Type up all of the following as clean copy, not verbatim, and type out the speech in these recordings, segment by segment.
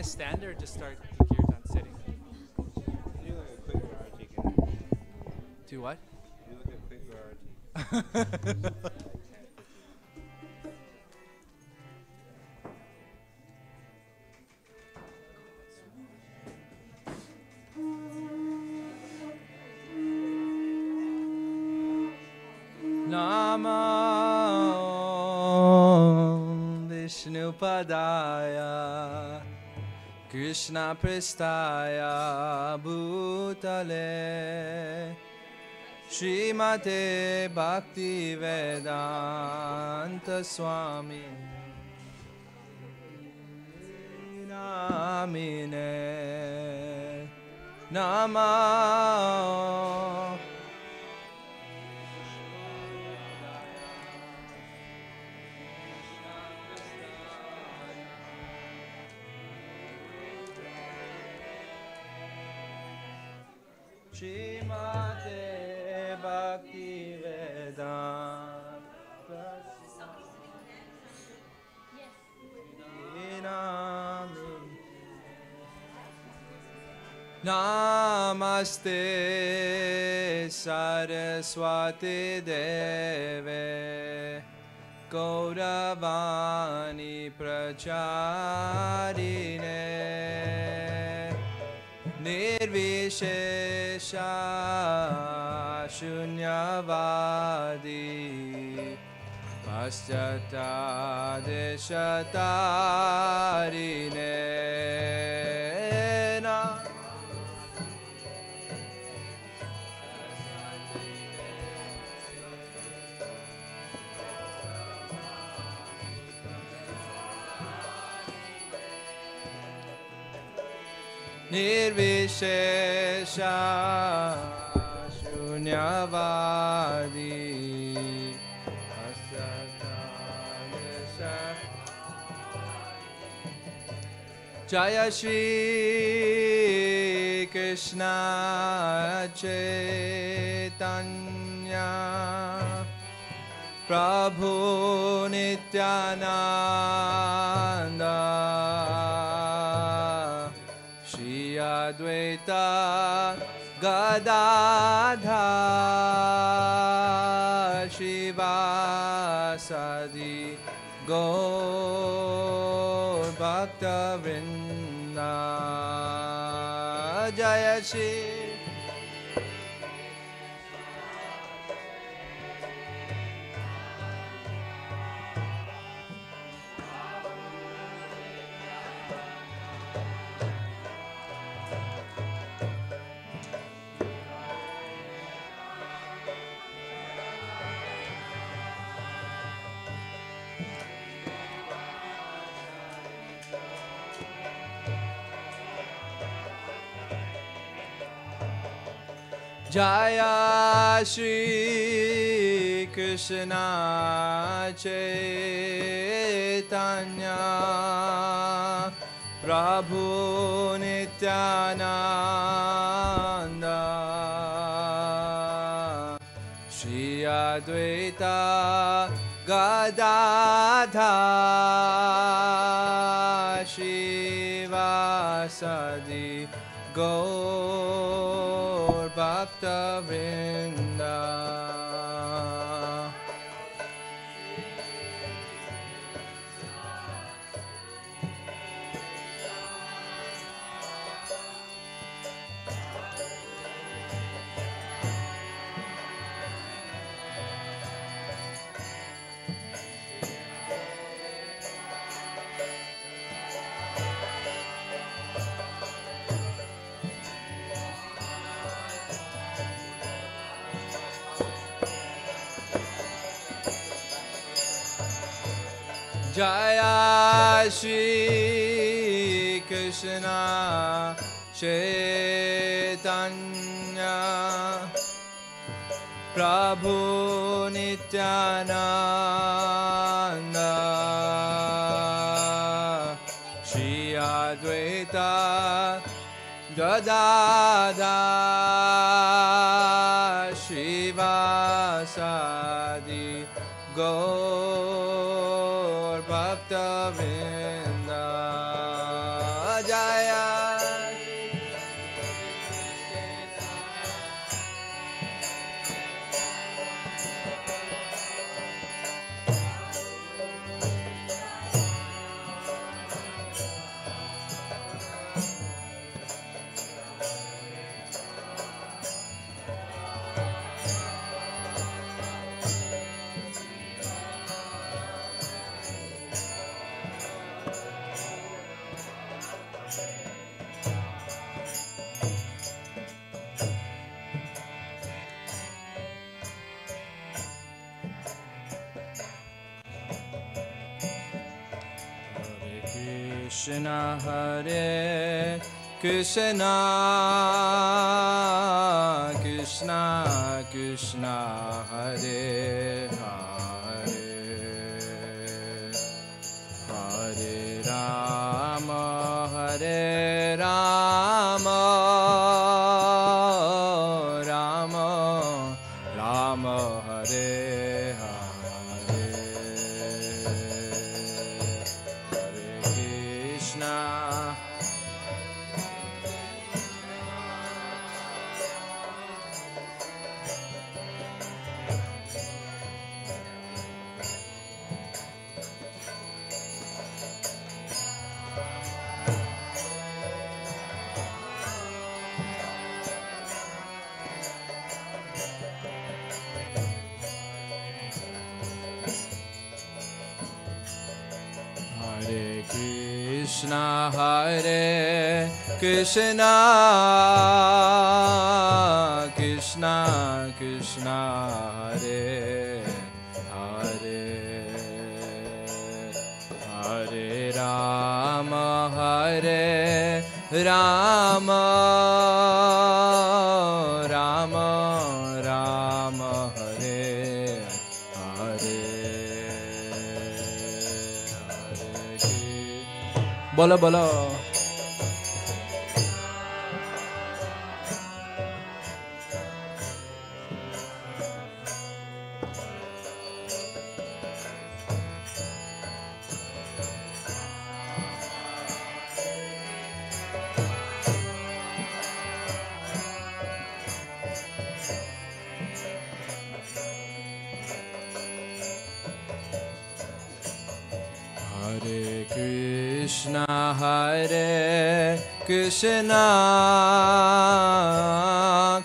stand or just start the kirtan sitting? Do like a quick variety. Do what? Do like a quick variety. Namo Vishnu Padaya Krishna Prestaya Bhutale Srimate Bhakti Vedanta Swami Namine Namo Srimate Bhakti Vedanta Namaste Saraswati Deve Gauravani Pracharine Nirvishesha Shunyavadi Paschata Deshatarine Nirvishesha Shunyavadi Jaya Shri Krishna Chaitanya Prabhu Nityananda Shri Advaita Gadadha Shivasadi Gaur Bhakta Vrinda Jaya Shri Jaya Shri Krishna Chaitanya Prabhu Nityananda Shri Advaita Gadadha Shivasadi Gaur Bhakta Vrinda Jaya Shri Krishna Chaitanya Prabhu Nityananda Shri Advaita Gadadha Shivasadi Gaur Bhakta Vrinda Krishna Hare Krishna Krishna Krishna Hare Hare Hare Rama Hare Rama Rama Rama Hare Hare Hare Krishna Hare Krishna Hare Krishna Krishna Krishna Hare Hare Hare Rama Hare Rama Rama Rama Hare Hare बोलो बोलो Hare Krishna Hare Krishna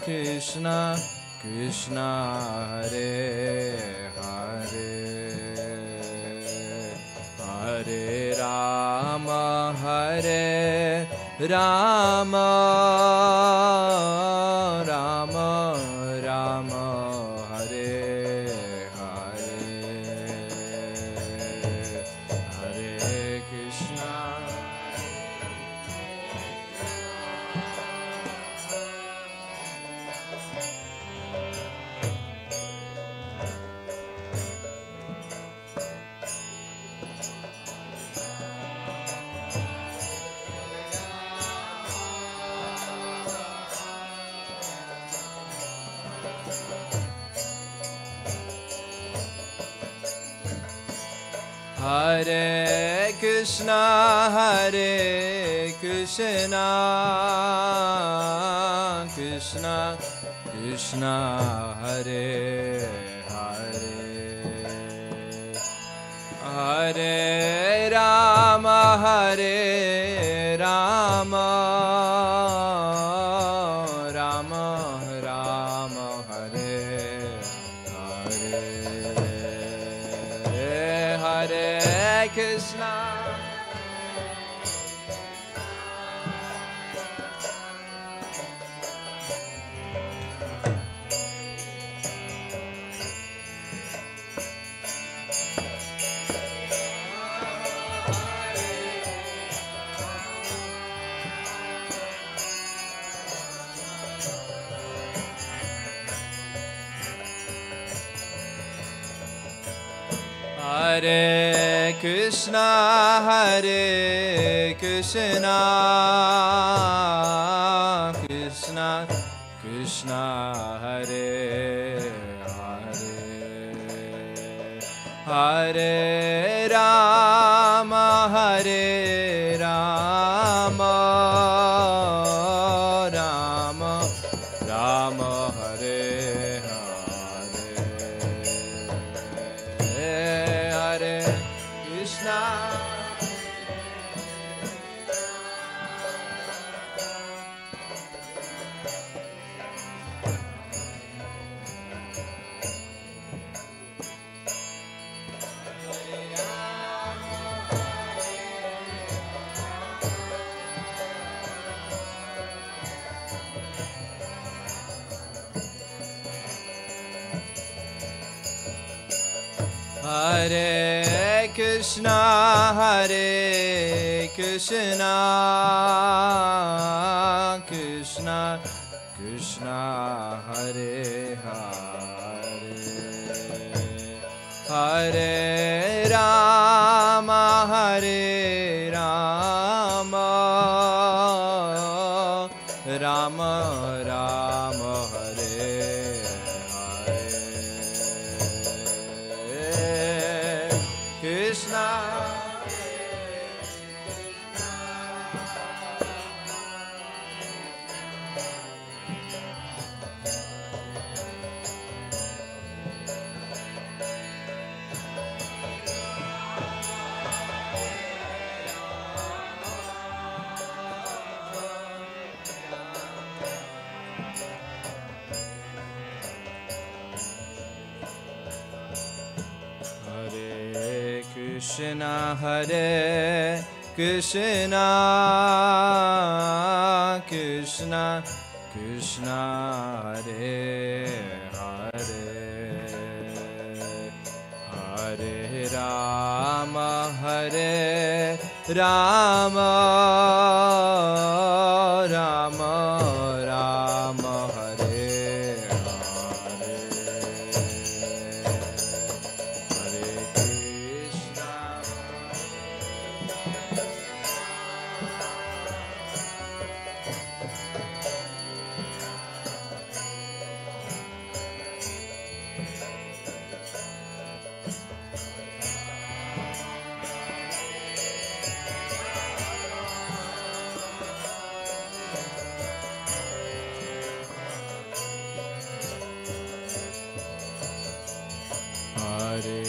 Krishna Krishna Hare Hare Hare Rama Hare Rama Rama Rama Hare Hare Krishna Hare Krishna Hare Krishna Krishna Krishna Hare Hare Hare Rama Hare Rama Rama Rama Hare Hare Hare Krishna Hare Krishna Hare Krishna Krishna Krishna Hare Hare Hare Rama Hare Rama Rama Rama Hare Hare Krishna Krishna, Hare Krishna, Krishna Krishna, Hare Hare, Hare Rama, Hare Rama, Rama Rama, Hare Hare, Krishna. Krishna, Hare Krishna, Krishna Krishna, Hare Hare, Hare Rama, Hare Rama, Rama Rama, Hare Hare, Hare Krishna. Hare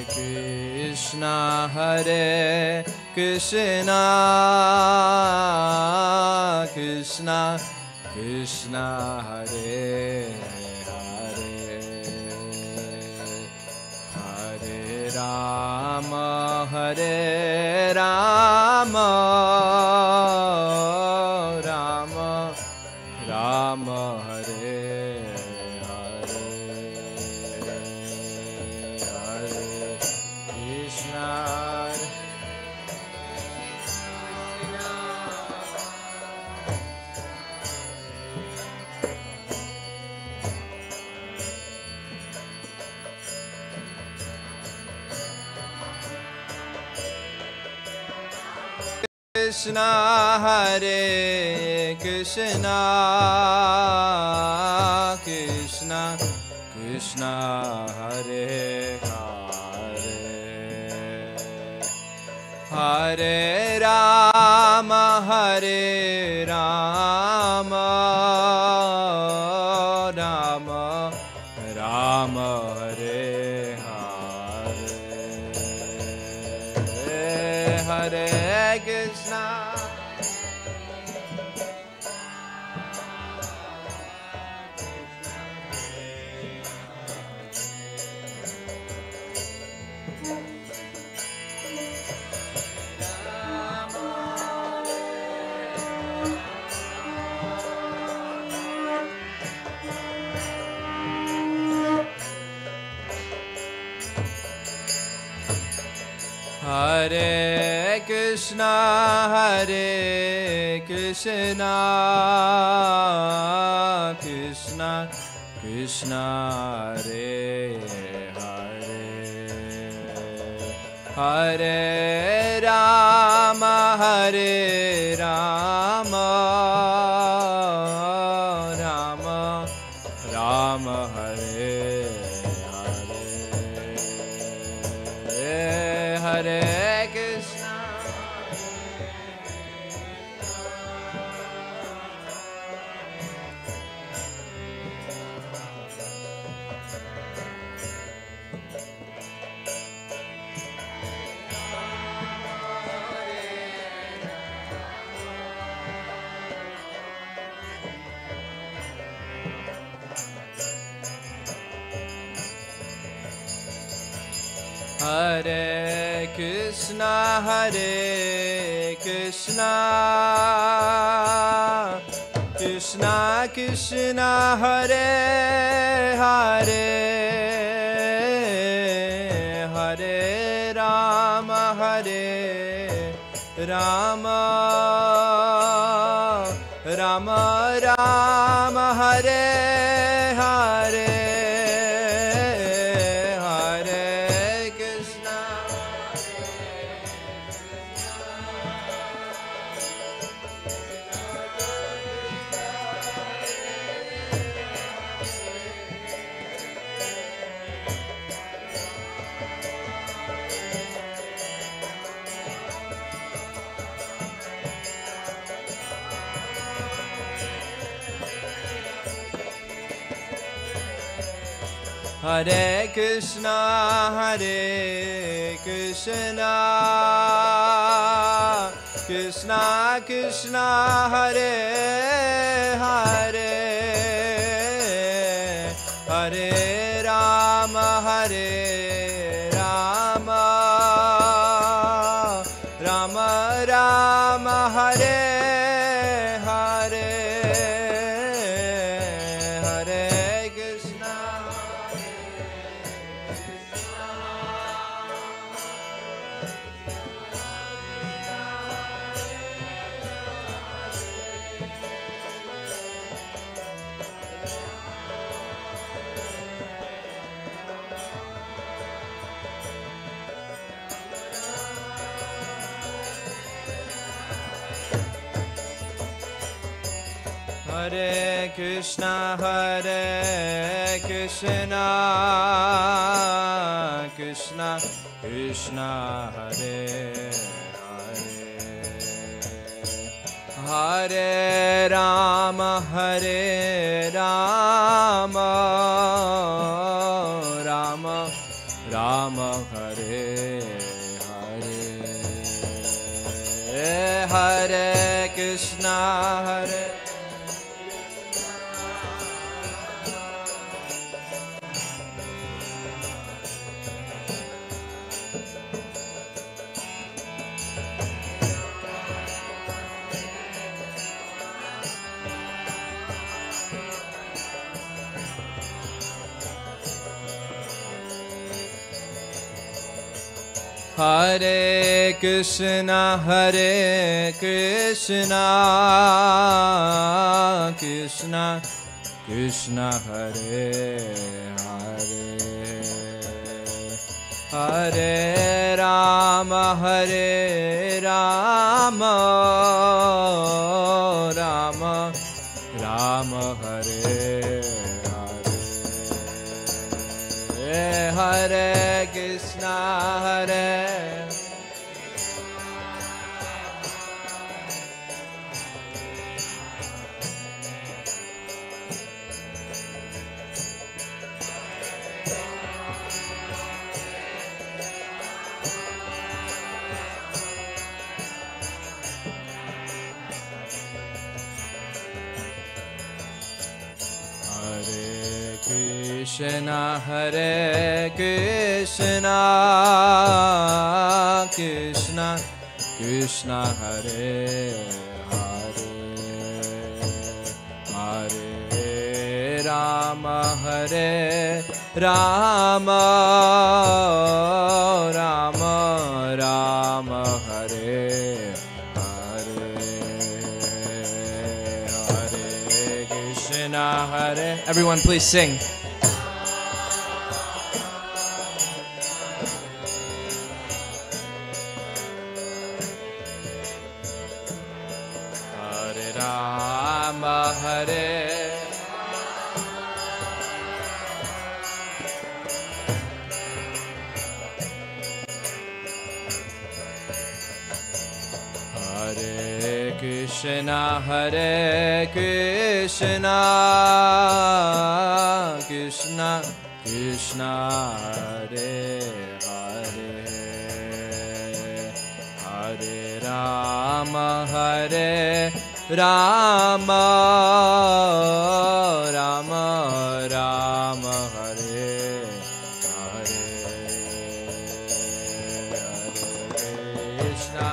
Krishna, Hare Krishna, Krishna Krishna, Hare Hare, Hare Rama, Hare Rama, Rama Rama, Hare Hare, Hare Krishna. Krishna, Hare Krishna, Krishna Krishna, Hare Hare, Hare Rama, Hare Rama, Rama Rama, Hare Hare, Hare Krishna. Hare Krishna, Hare Krishna, Krishna Krishna, Hare Hare, Hare Rama, Hare Rama, Rama Rama, Hare Hare Krishna. Hare Krishna, Hare Krishna, Krishna Krishna, Hare Hare, Hare Rama, Hare Rama Rama Rama Hare Hare Hare Krishna Hare Krishna Hare Krishna Krishna Krishna Hare Hare Hare Rama Hare Rama Rama Rama Hare Hare Hare Krishna Hare Krishna Krishna Krishna Hare Hare Hare Rama Rama Rama Hare Hare Hare Krishna Hare Hare Krishna Krishna Krishna Hare Hare Hare Rama Rama Rama Hare Hare Hare Krishna Hare Krishna Hare Krishna Krishna Krishna Hare Hare Hare Rama Rama Rama Hare Hare Hare Krishna Hare. Everyone please sing. Hare Rama Hare Krishna Krishna Krishna Hare Hare Hare Rama Rama Rama Hare Hare Hare Krishna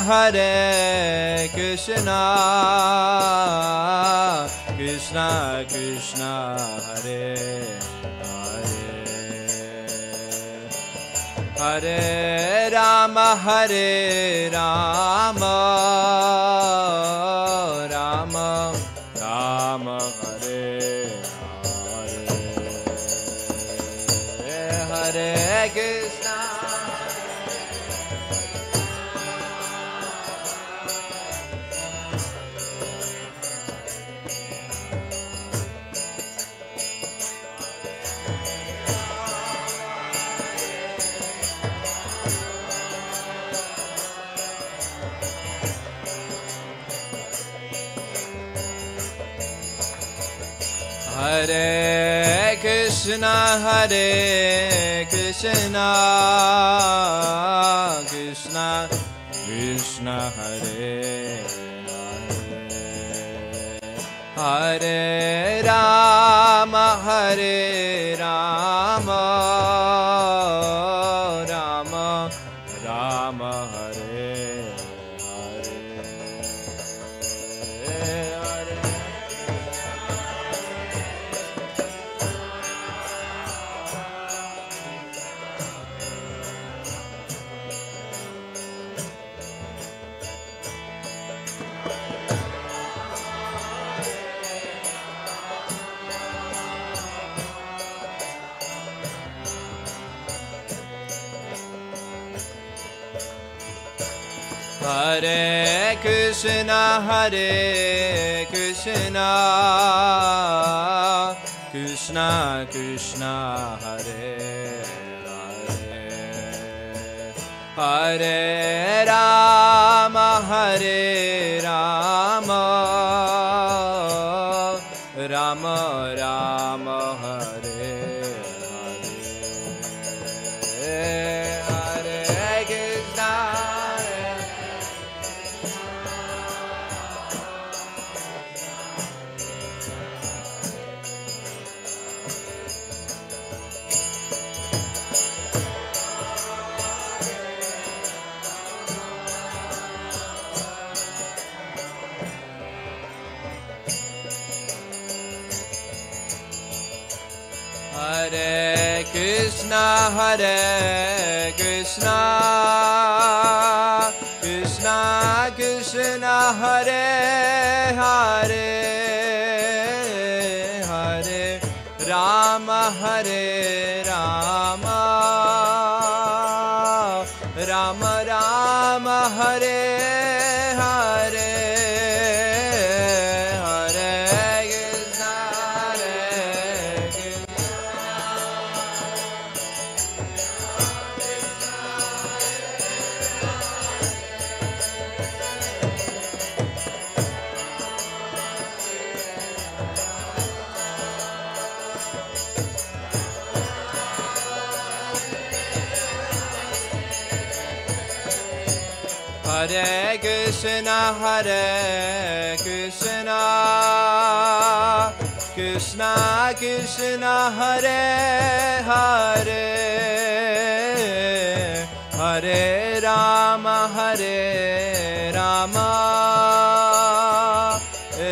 Hare Krishna, Krishna Krishna, Hare Hare, Hare Rama, Rama Rama, Hare Hare, Hare Krishna. Hare Krishna, Krishna Krishna, Hare Hare, Hare Rama, Rama Rama, Hare Hare Krishna, Krishna Krishna, Hare Hare, Hare Rama, Rama Rama, Hare Hare, Hare Krishna. Hare Krishna, Krishna Krishna, Hare Hare, Hare Rama, Rama Rama, Hare Hare, Hare Krishna, Hare Krishna, Krishna Krishna, Hare Hare, Hare Rama,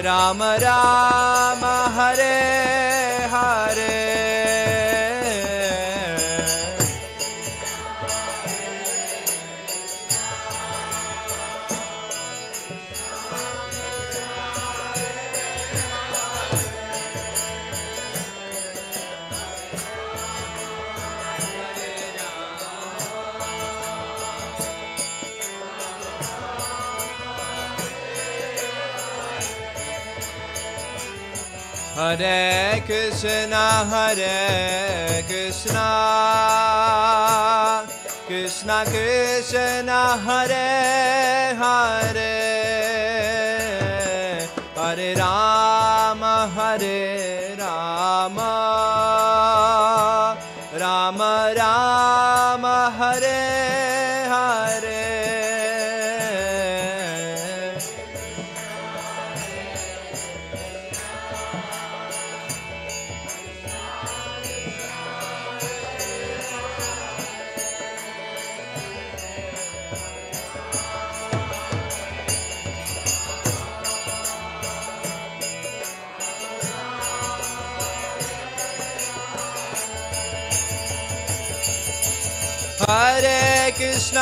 Rama Rama, Hare Hare. Hare Krishna, Krishna Krishna, Hare Hare, Hare Rama, Rama Rama, Hare Hare. Krishna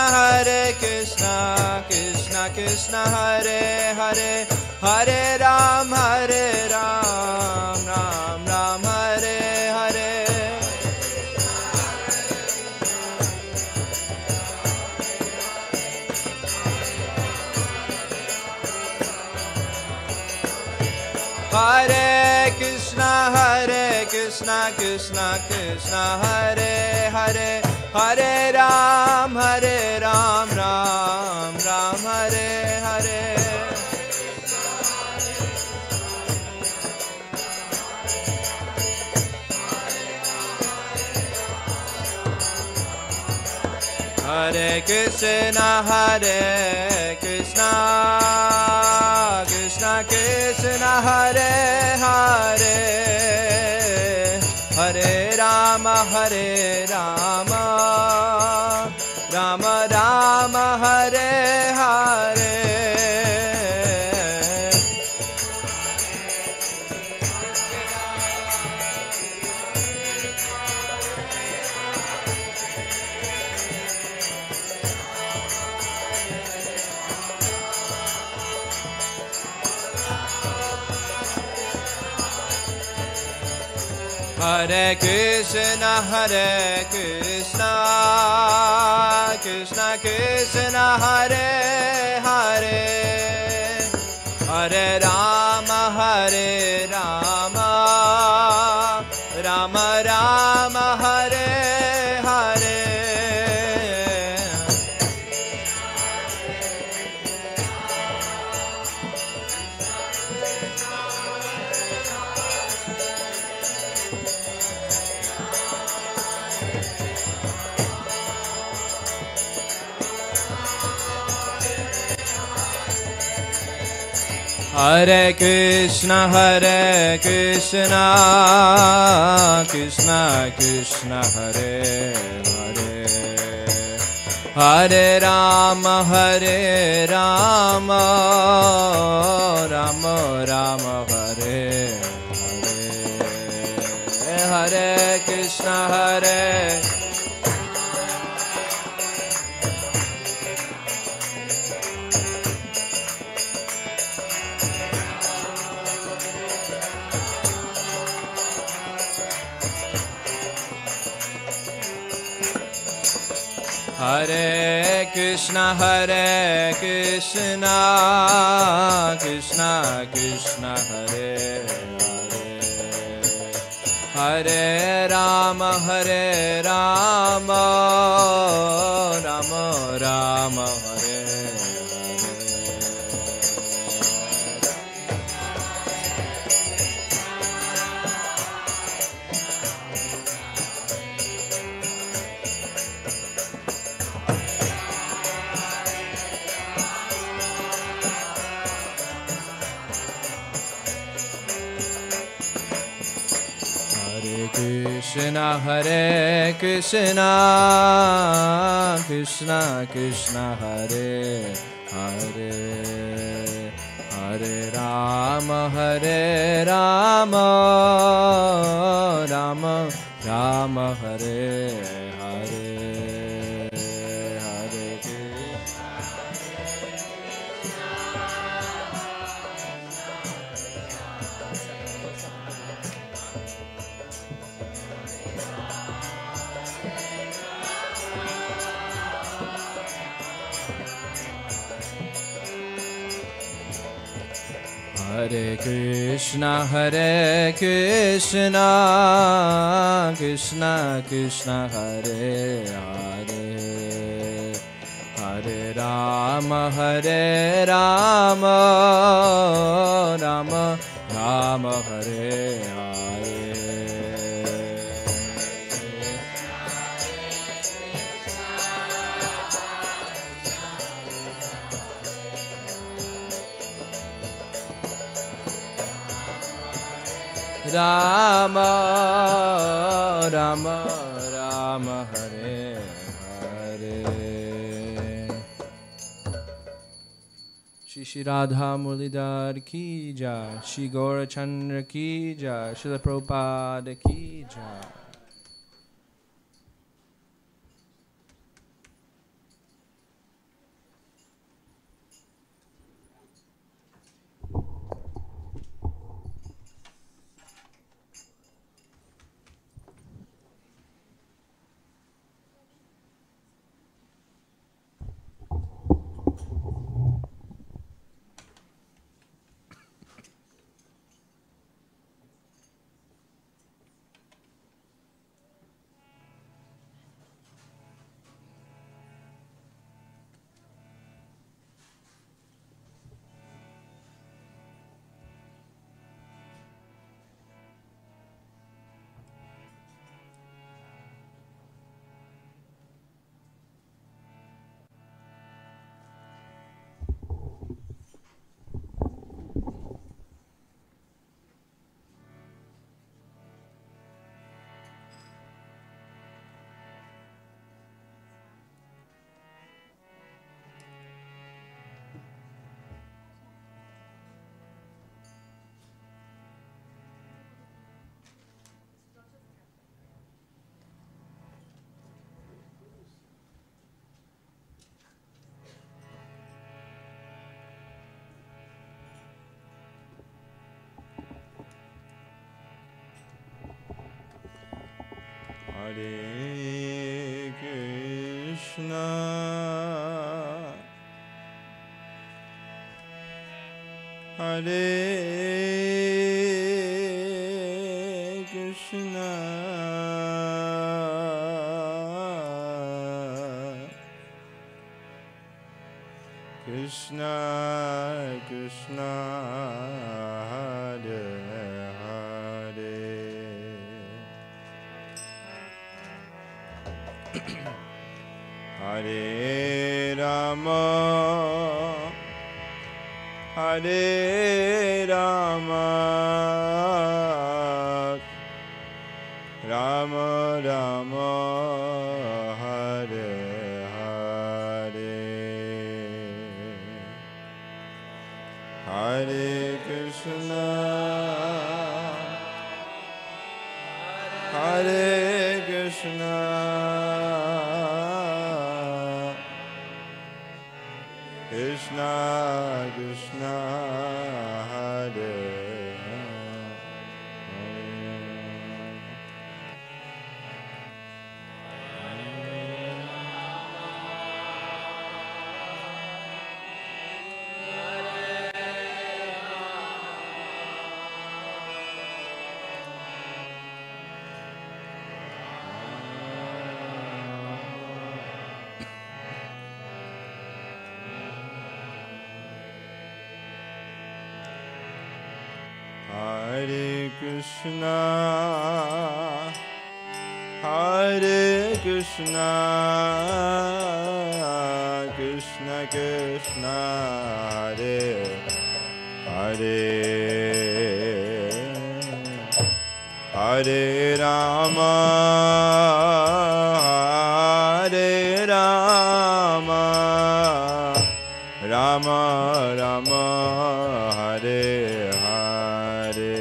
Krishna Krishna Hare Hare Hare Ram Ram Ram Hare Hare Hare Krishna Krishna Krishna Hare Hare Hare Ram Ram Ram Hare Hare Hare Krishna Krishna Krishna Hare Hare Hare Ram Ram Ram Hare Hare Hare Krishna Krishna Krishna Hare Hare Hare Ram Ram Ram Hare Hare Hare Krishna Krishna Krishna Hare Hare Hare Ram Ram Ram Hare Hare Hare Krishna Hare Krishna Krishna Krishna Hare Hare Hare Ram Ram Ram Hare Krishna Krishna Krishna Hare Hare Hare Ram Ram Ram Hare Hare Hare Hare Krishna Krishna Krishna Hare Hare Hare Ram Ram Ram Hare Hare Rama Rama Rama Hare Hare Shri Radha Muralidhar ki jai, Shri Gaurachandra ki jai, Srila Prabhupada ki jai. Hare Krishna, Hare Krishna, Krishna Krishna, Hare Hare, Hare Rama, Hare Rama, Rama Rama, Hare Hare, Hare Krishna, Hare Krishna, Krishna Krishna, Hare Hare Krishna, Hare Krishna, Krishna Krishna, Hare Hare, Hare Rama, Hare Rama, Rama Rama, Hare Hare,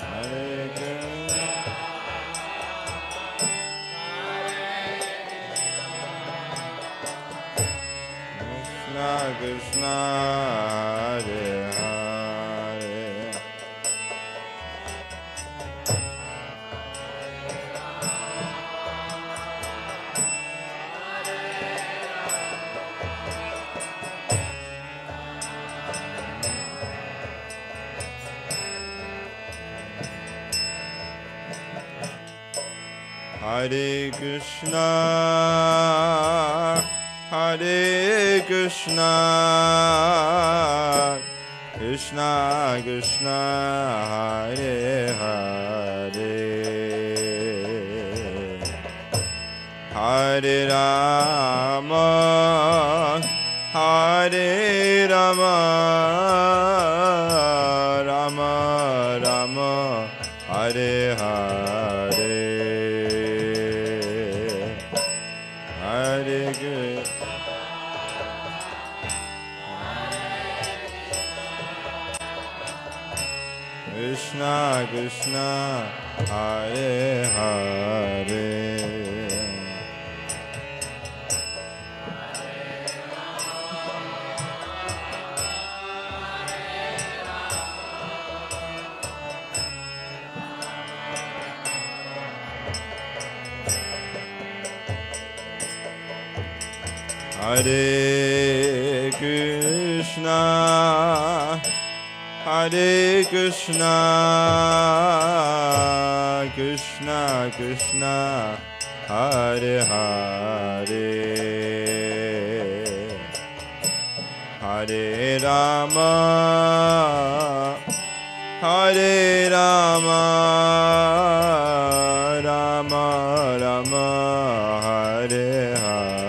Hare Krishna Krishna, Hare Hare, Hare Krishna, Hare Krishna, Krishna Krishna, Hare Hare, Hare Rama, Hare Rama, Rama Rama, Hare Hare, Hare Krishna Krishna, Hare Hare, Hare Krishna, Hare Krishna, Krishna Krishna, Hare Hare, Hare Rama, Hare Rama, Rama Rama, Hare Hare,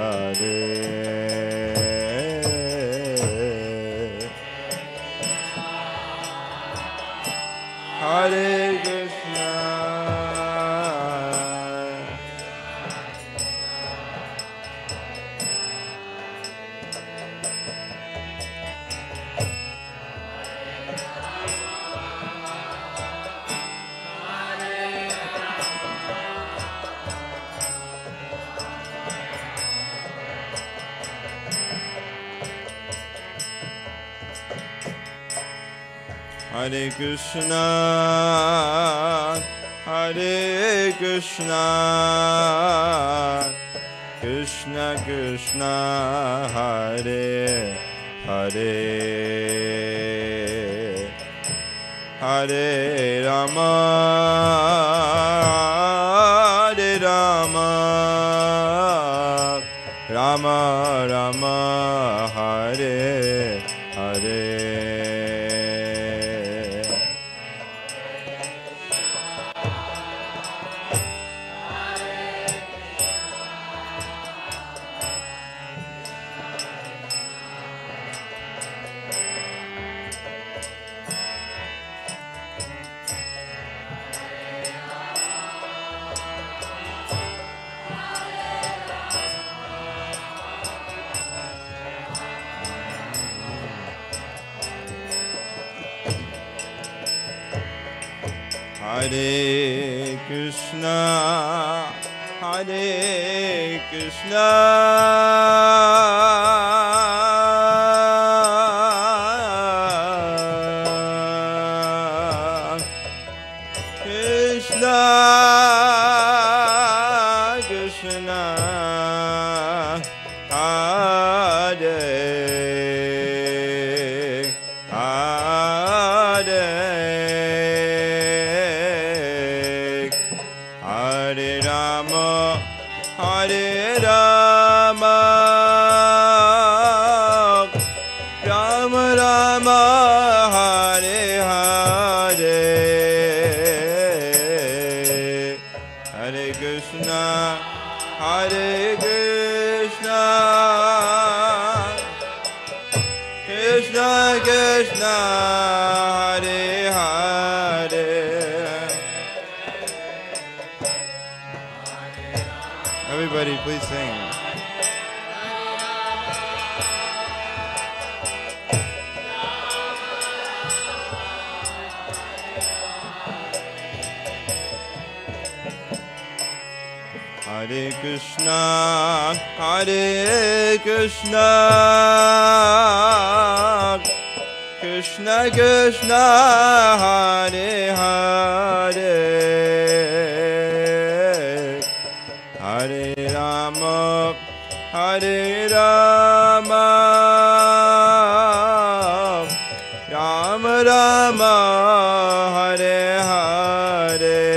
Hare Krishna, Hare Krishna, Hare Krishna, Krishna Krishna, Hare Hare, Hare Rama, Hare Rama, Rama Rama, Hare Hare. Hare Krishna, Hare Krishna, Krishna Krishna, Hare Hare, Hare Rama, Hare Rama, Rama Rama, Hare Hare, Hare Krishna, Hare Krishna, Krishna Krishna, Hare Hare. Everybody, please sing. Hare Krishna, Hare Krishna, Krishna Krishna, Hare Hare, Hare Rama, Hare Rama, Rama Rama, Hare Hare.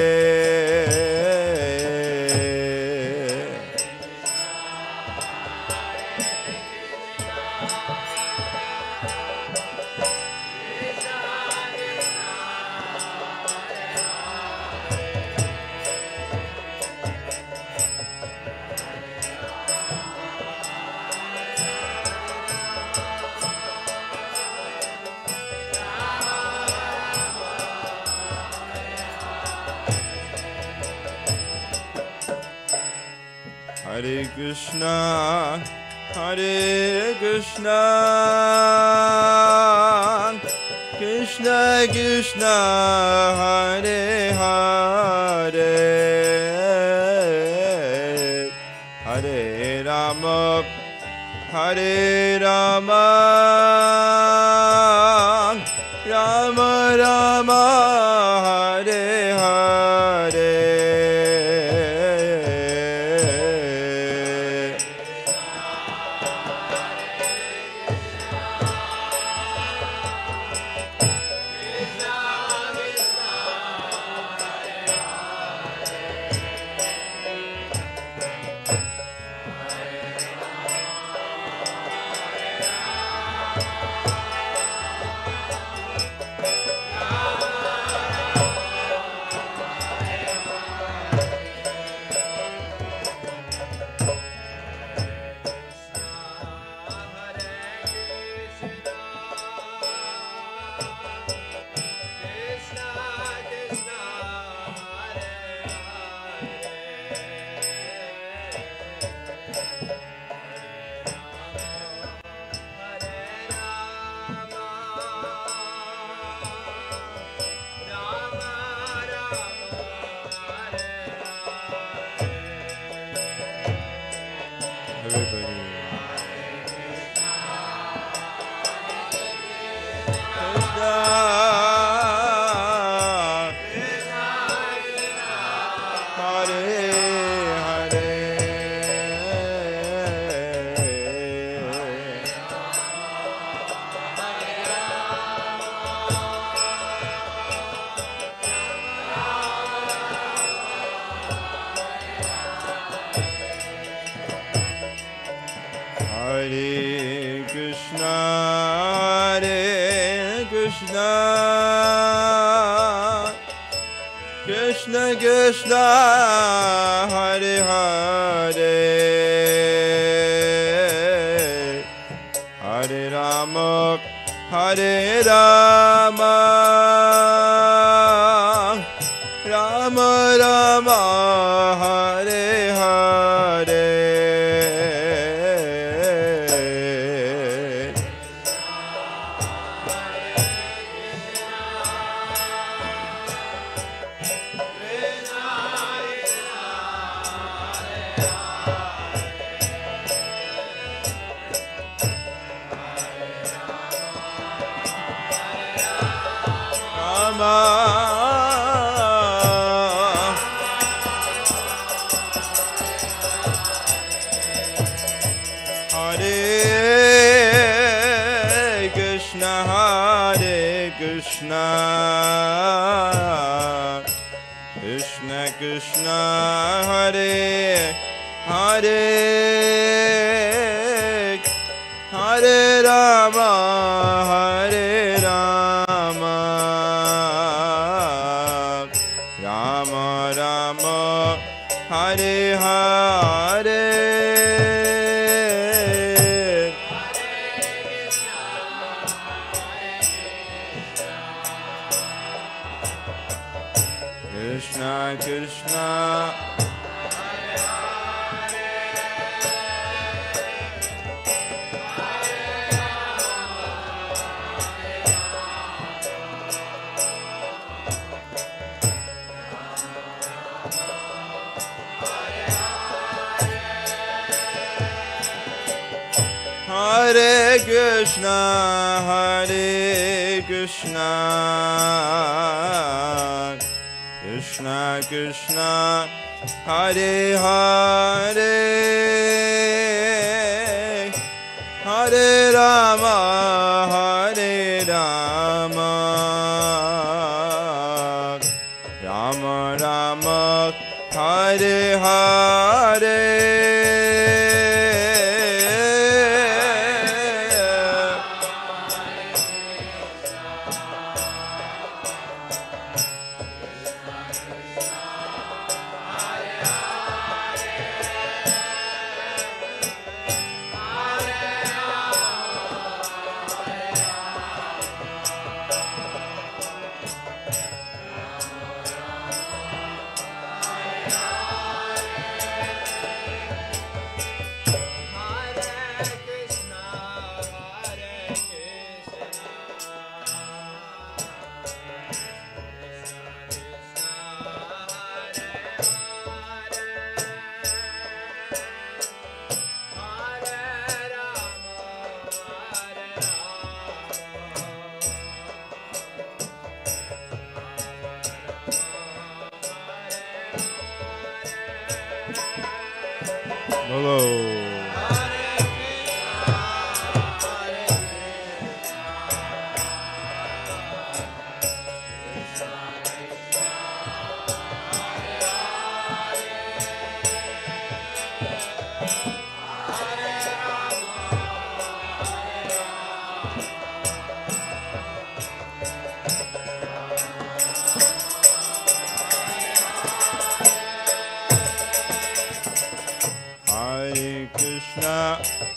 Hare Krishna, Hare Krishna, Krishna Krishna, Hare Hare, Hare Rama, Hare Rama, Rama Rama, Hare Hare. Everybody. Krishna, Hare Krishna, Krishna Krishna, Hare Hare, Hare Rama, Hare Rama, Rama Rama, Hare Hare. Krishna Krishna, Hare Hare, Hare Rama, Hare Rama, Rama Rama, Hare Hare. Krishna Krishna, Hare Krishna, Hare Krishna, Krishna Krishna, Hare Hare, Hare Rama, Hare Rama, Rama Rama, Hare Hare. Hello.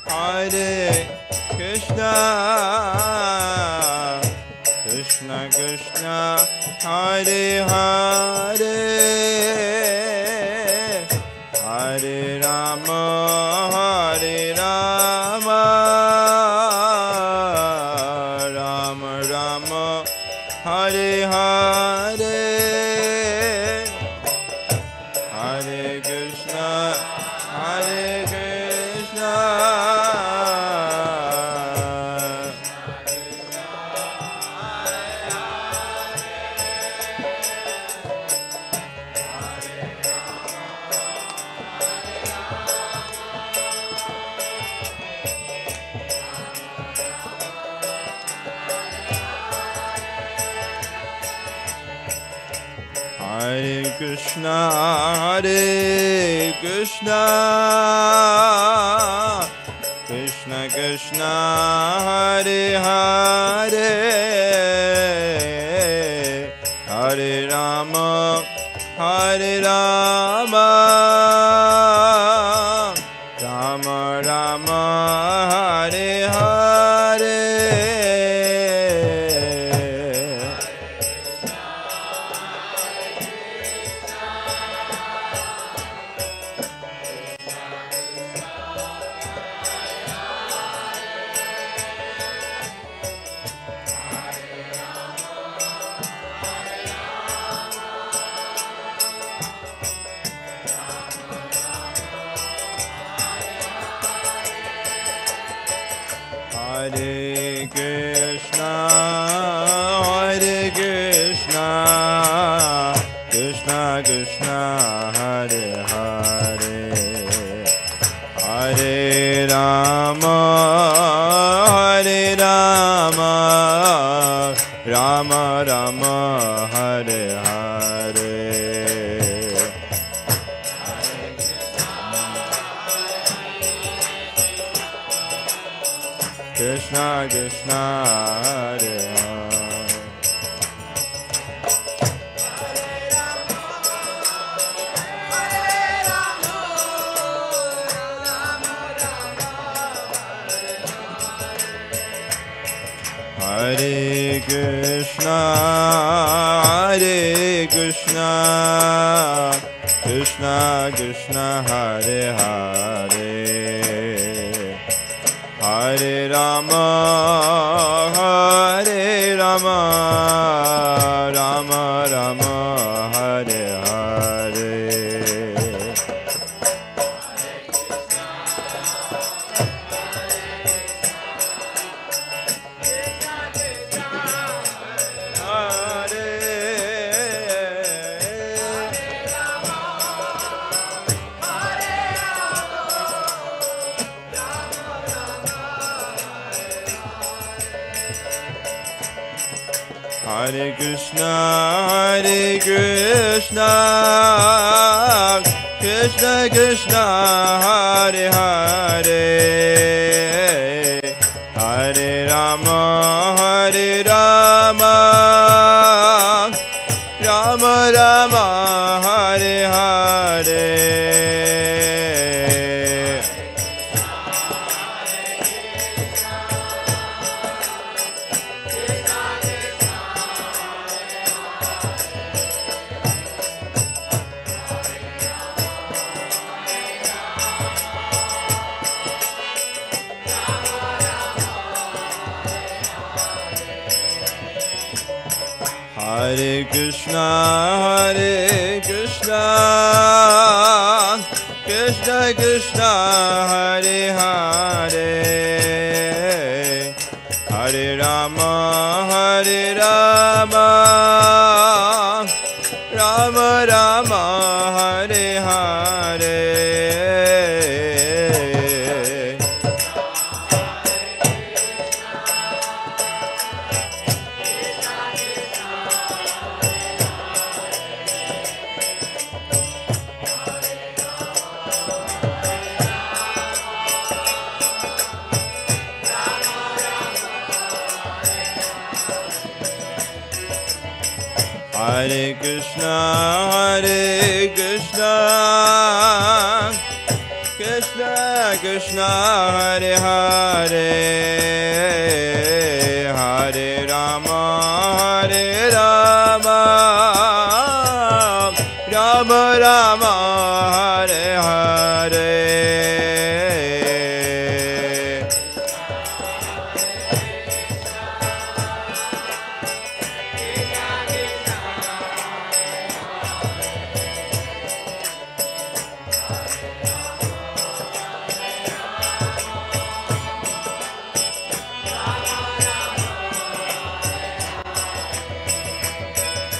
Hare Krishna, Krishna Krishna, Hare Hare, Hare Rama, Hare Rama, Rama Rama, Hare Hare, Hare Krishna, Hare Krishna, Hare Krishna, Hare Krishna, Krishna Krishna, Hare Hare, Hare Rama, Hare Rama, Rama Rama, Hare Hare. Hare Krishna, Krishna Krishna, Hare Hare, Hare Rama, Rama Rama, Hare Hare. Krishna Krishna, Hare Hare. Hare Krishna, Krishna Krishna, Hare Hare, Hare Rama, Rama Rama, Hare Hare. Hare Krishna, Krishna Krishna, Hare Hare, Hare Rama, Rama Rama, Hare Hare. Hare Krishna, Krishna Krishna, Hare Hare, Hare Rama, Rama Rama, Hare Hare. Hare Krishna, Krishna Krishna, Hare Hare, Hare Rama, Rama Rama, Hare Hare.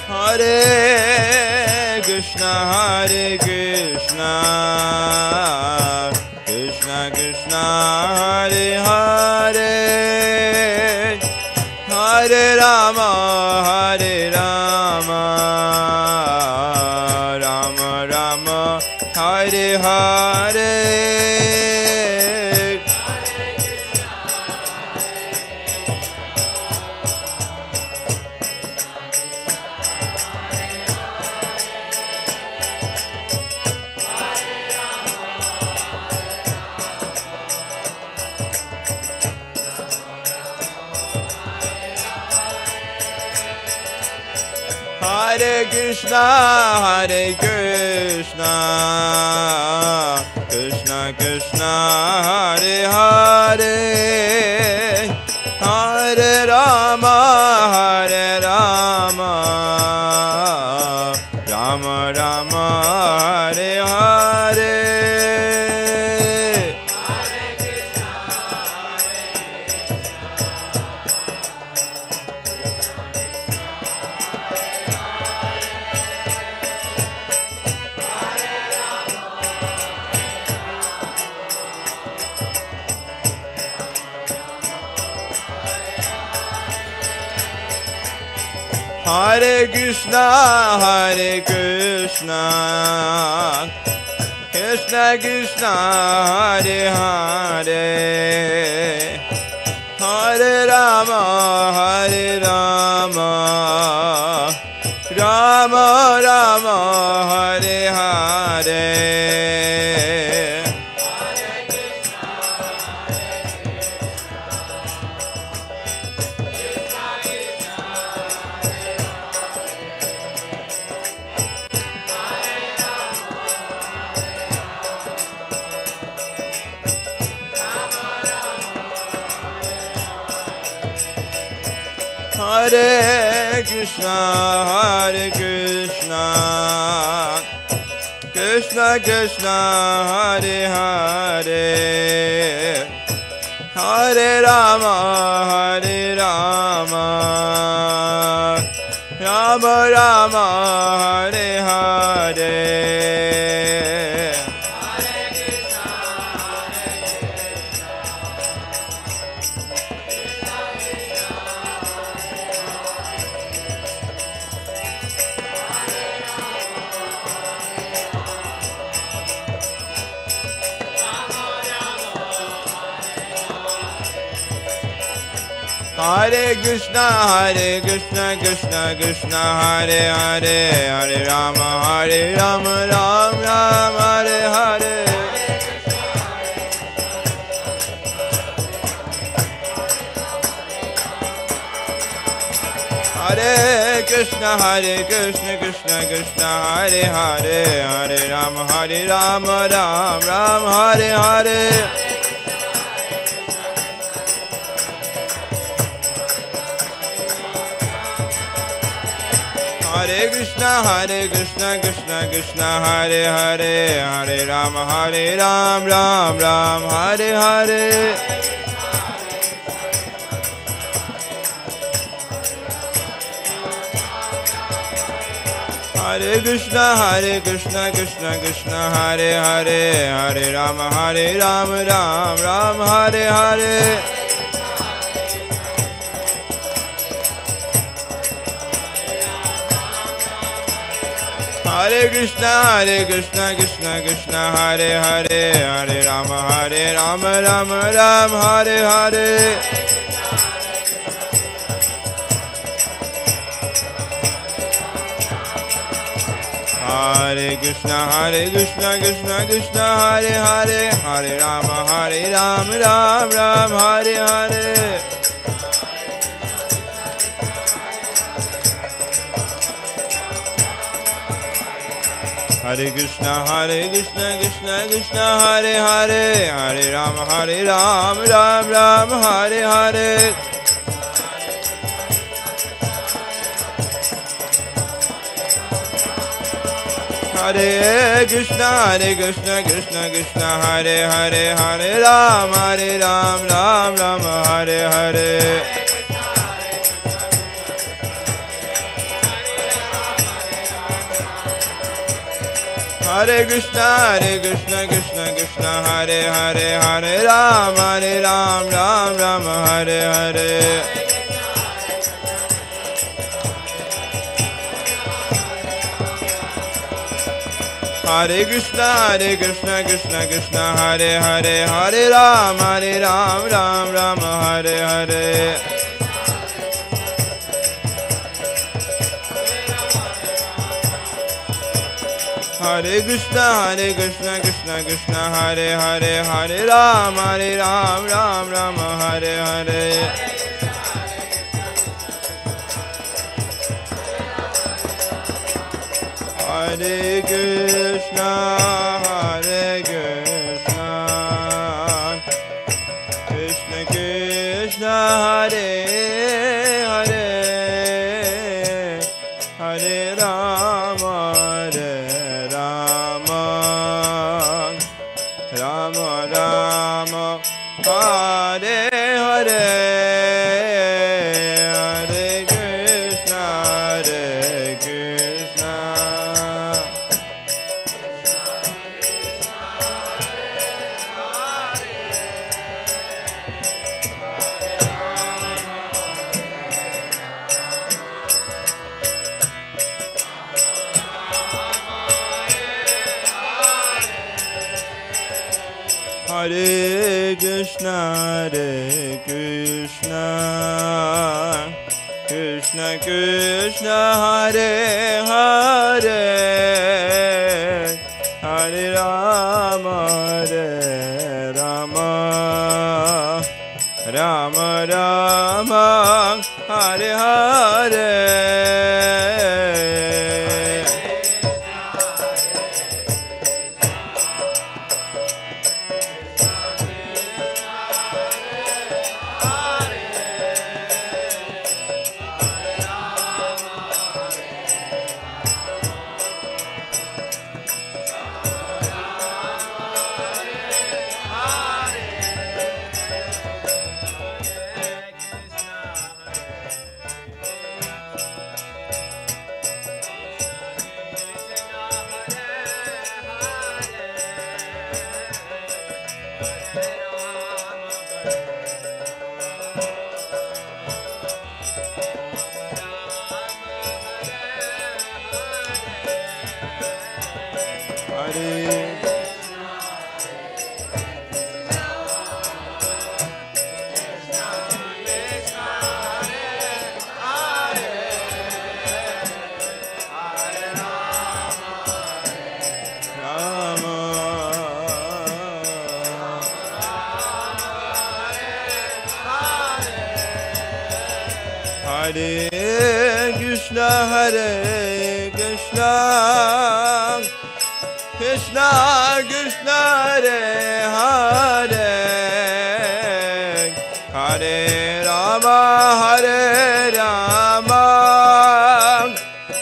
Hare Krishna, Krishna Krishna, Hare Hare, Hare Rama, Rama Rama, Hare Hare. Hare Krishna, Krishna Krishna, Hare Hare, Hare Rama, Rama Rama, Hare Hare. Hare Krishna, Krishna Krishna, Hare Hare, Hare Rama, Rama Rama, Hare Hare. Hare Krishna, Krishna Krishna, Hare Hare, Hare Rama, Rama Rama, Hare Hare. Hare Krishna, Krishna Krishna, Hare Hare, Hare Rama, Rama Rama, Hare Hare. Hare Krishna, Krishna Krishna, Hare Hare, Hare Rama, Rama Rama, Hare Hare. Hare Krishna, Krishna Krishna, Hare Hare, Hare Rama, Rama Hare Hare. Hare Krishna, Krishna Krishna, Hare Hare, Hare Rama, Rama Hare Hare. Hare Krishna, Krishna Krishna, Hare Hare, Hare Rama, Rama Hare Hare. Hare Krishna, Krishna Krishna, Hare Hare, Hare Rama, Rama Hare Hare. Hare Krishna, Krishna Hare Hare, Hare Rama, Rama Hare Hare. Hare Krishna, Krishna Hare Hare, Hare Rama, Rama Hare Hare. Hare Krishna, Krishna Hare Hare, Hare Rama, Rama Hare Hare. Hare Krishna, Krishna Hare Hare, Hare Rama, Rama Hare Hare. Hare Krishna, Krishna Hare Hare, Hare Rama, Rama Hare Hare. Hare Krishna, Hare Krishna, Krishna Krishna, Hare Hare, Hare Rama, Hare Rama, Rama Rama, Hare Hare, Hare Krishna, Hare Krishna. Hare Krishna, Hare Krishna, Krishna Krishna, Hare Hare, Hare Rama, Hare Rama, Rama Rama, Hare Hare. Hare Krishna, Hare Krishna, Krishna Krishna, Hare Hare, Hare Rama, Hare Rama,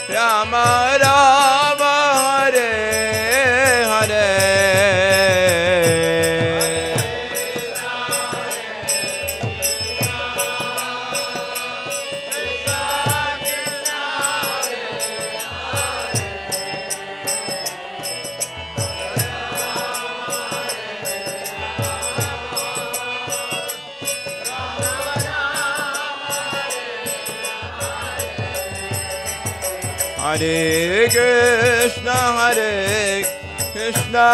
Rama Rama, Hare Hare. Hare Krishna, Hare Krishna,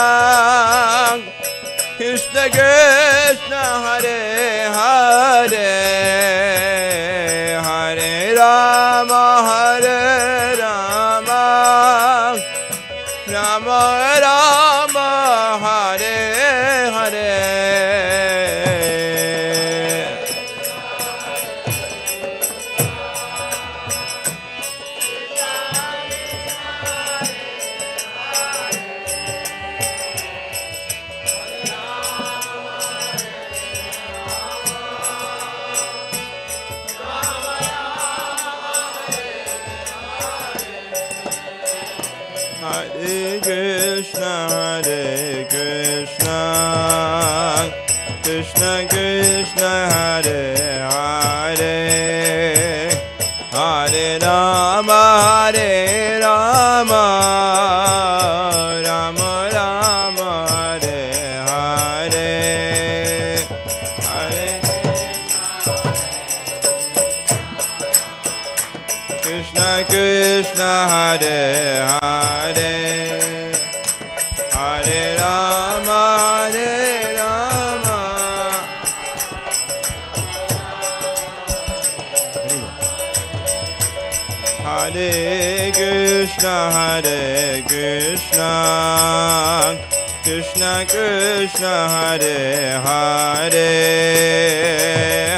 Krishna Krishna, Hare Hare, Hare Rama, Hare Rama, Rama Rama, Hare Hare. Hare Krishna, Hare Krishna, Krishna Krishna, Hare Hare, Hare Rama, Hare Rama, Rama Rama, Hare Hare, Hare Krishna Krishna, Hare Hare, Hare Rama, Hare Rama. Hare Krishna, Hare Krishna, Krishna Krishna, Hare Hare,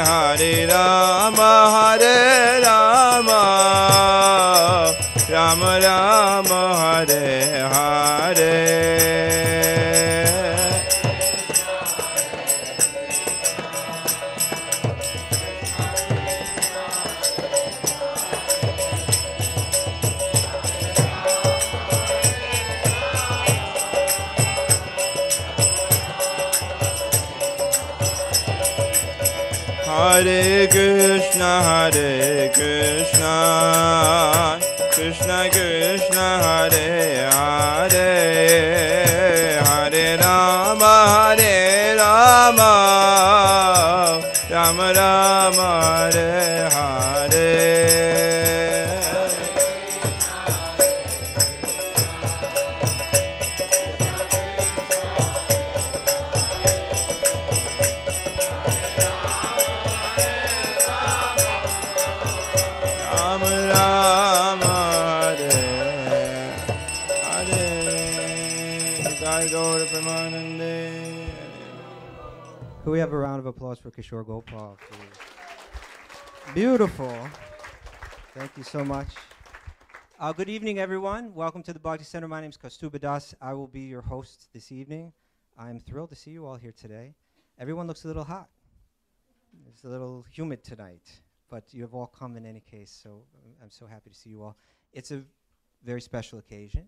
Hare Rama, Hare Rama, Rama Rama, Hare Hare Krishna, Krishna Krishna, Hare Hare, Hare Rama, Rama Rama, Hare Hare. Could we have a round of applause for Kishore Gopal, please? Beautiful. Thank you so much. Good evening, everyone. Welcome to the Bhakti Center. My name is Kaustubha Das. I will be your host this evening. I'm thrilled to see you all here today. Everyone looks a little hot. It's a little humid tonight, but you have all come in any case, so I'm so happy to see you all. It's a very special occasion.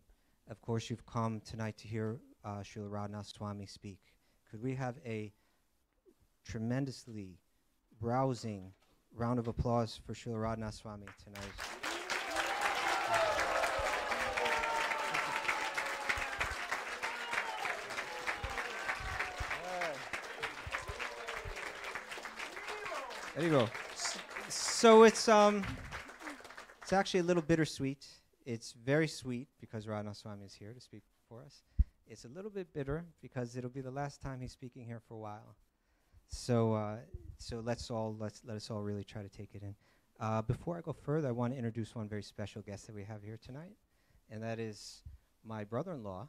Of course, you've come tonight to hear Srila Radhanath Swami speak. Could we have a tremendously rousing round of applause for Srila Radhanath Swami tonight? There you go. So it's actually a little bittersweet. It's very sweet because Radhanath Swami is here to speak for us. It's a little bit bitter because it'll be the last time he's speaking here for a while. So let us all really try to take it in. Before I go further, I want to introduce one very special guest that we have here tonight, and that is my brother-in-law.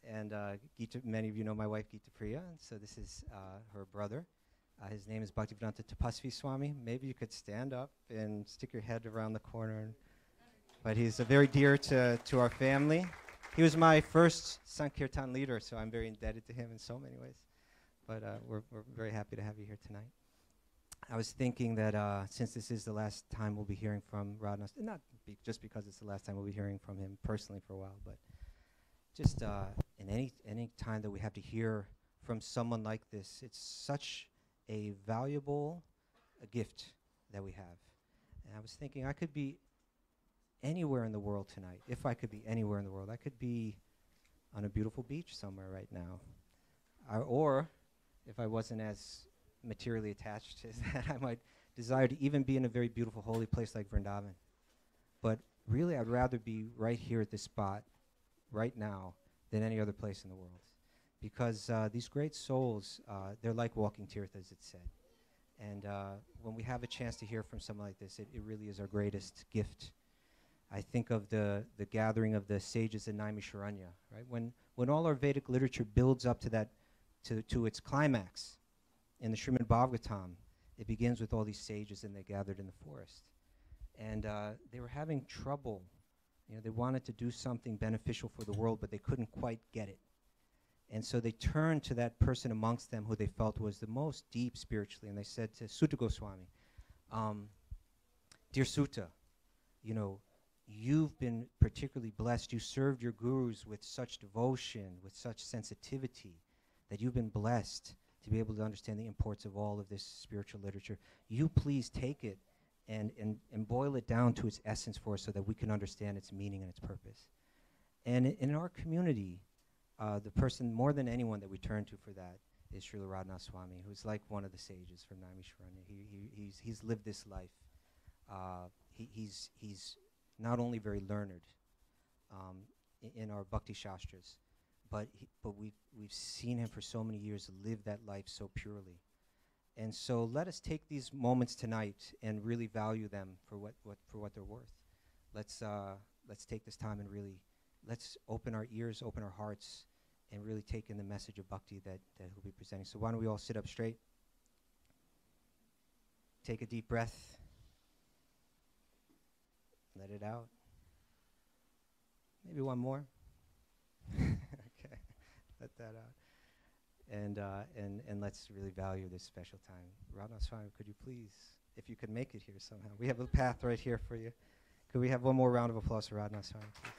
And Gita, many of you know my wife Gita Priya, and so this is her brother. His name is Bhaktivedanta Tapasvi Swami. Maybe you could stand up and stick your head around the corner. But he's very dear to our family. He was my first Sankirtan leader, so I'm very indebted to him in so many ways. But we're very happy to have you here tonight. I was thinking that since this is the last time we'll be hearing from Radhanath, not just because it's the last time we'll be hearing from him personally for a while, but just in any time that we have to hear from someone like this, it's such a valuable gift that we have. And I was thinking I could be anywhere in the world tonight. If I could be anywhere in the world, I could be on a beautiful beach somewhere right now. Or if I wasn't as materially attached as that, I might desire to even be in a very beautiful holy place like Vrindavan. But really, I'd rather be right here at this spot, right now, than any other place in the world. Because these great souls, they're like walking tirthas, it's said. And when we have a chance to hear from someone like this, it really is our greatest gift. I think of the gathering of the sages in Naimisharanya, right? When all our Vedic literature builds up to that, to its climax in the Srimad Bhagavatam, it begins with all these sages and they gathered in the forest. And they were having trouble. You know, they wanted to do something beneficial for the world, but they couldn't quite get it. And so they turned to that person amongst them who they felt was the most deep spiritually, and they said to Sutta Goswami, Dear Sutta, you know, you've been particularly blessed. You served your gurus with such devotion, with such sensitivity, that you've been blessed to be able to understand the imports of all of this spiritual literature. You please take it and boil it down to its essence for us so that we can understand its meaning and its purpose. And in our community, the person more than anyone that we turn to for that is Srila Radhanath Swami, who's like one of the sages from Naimisharanya. He's lived this life. He's not only very learned in our Bhakti Shastras, but we've seen him for so many years live that life so purely. And so let us take these moments tonight and really value them for what they're worth. Let's take this time and really let's open our ears, open our hearts, and really take in the message of bhakti that he'll be presenting. So why don't we all sit up straight? Take a deep breath. Let it out. Maybe one more. Okay, let that out. And let's really value this special time. Radhanath Swami, could you please, if you could make it here somehow. We have a path right here for you. Could we have one more round of applause for Radhanath Swami, please?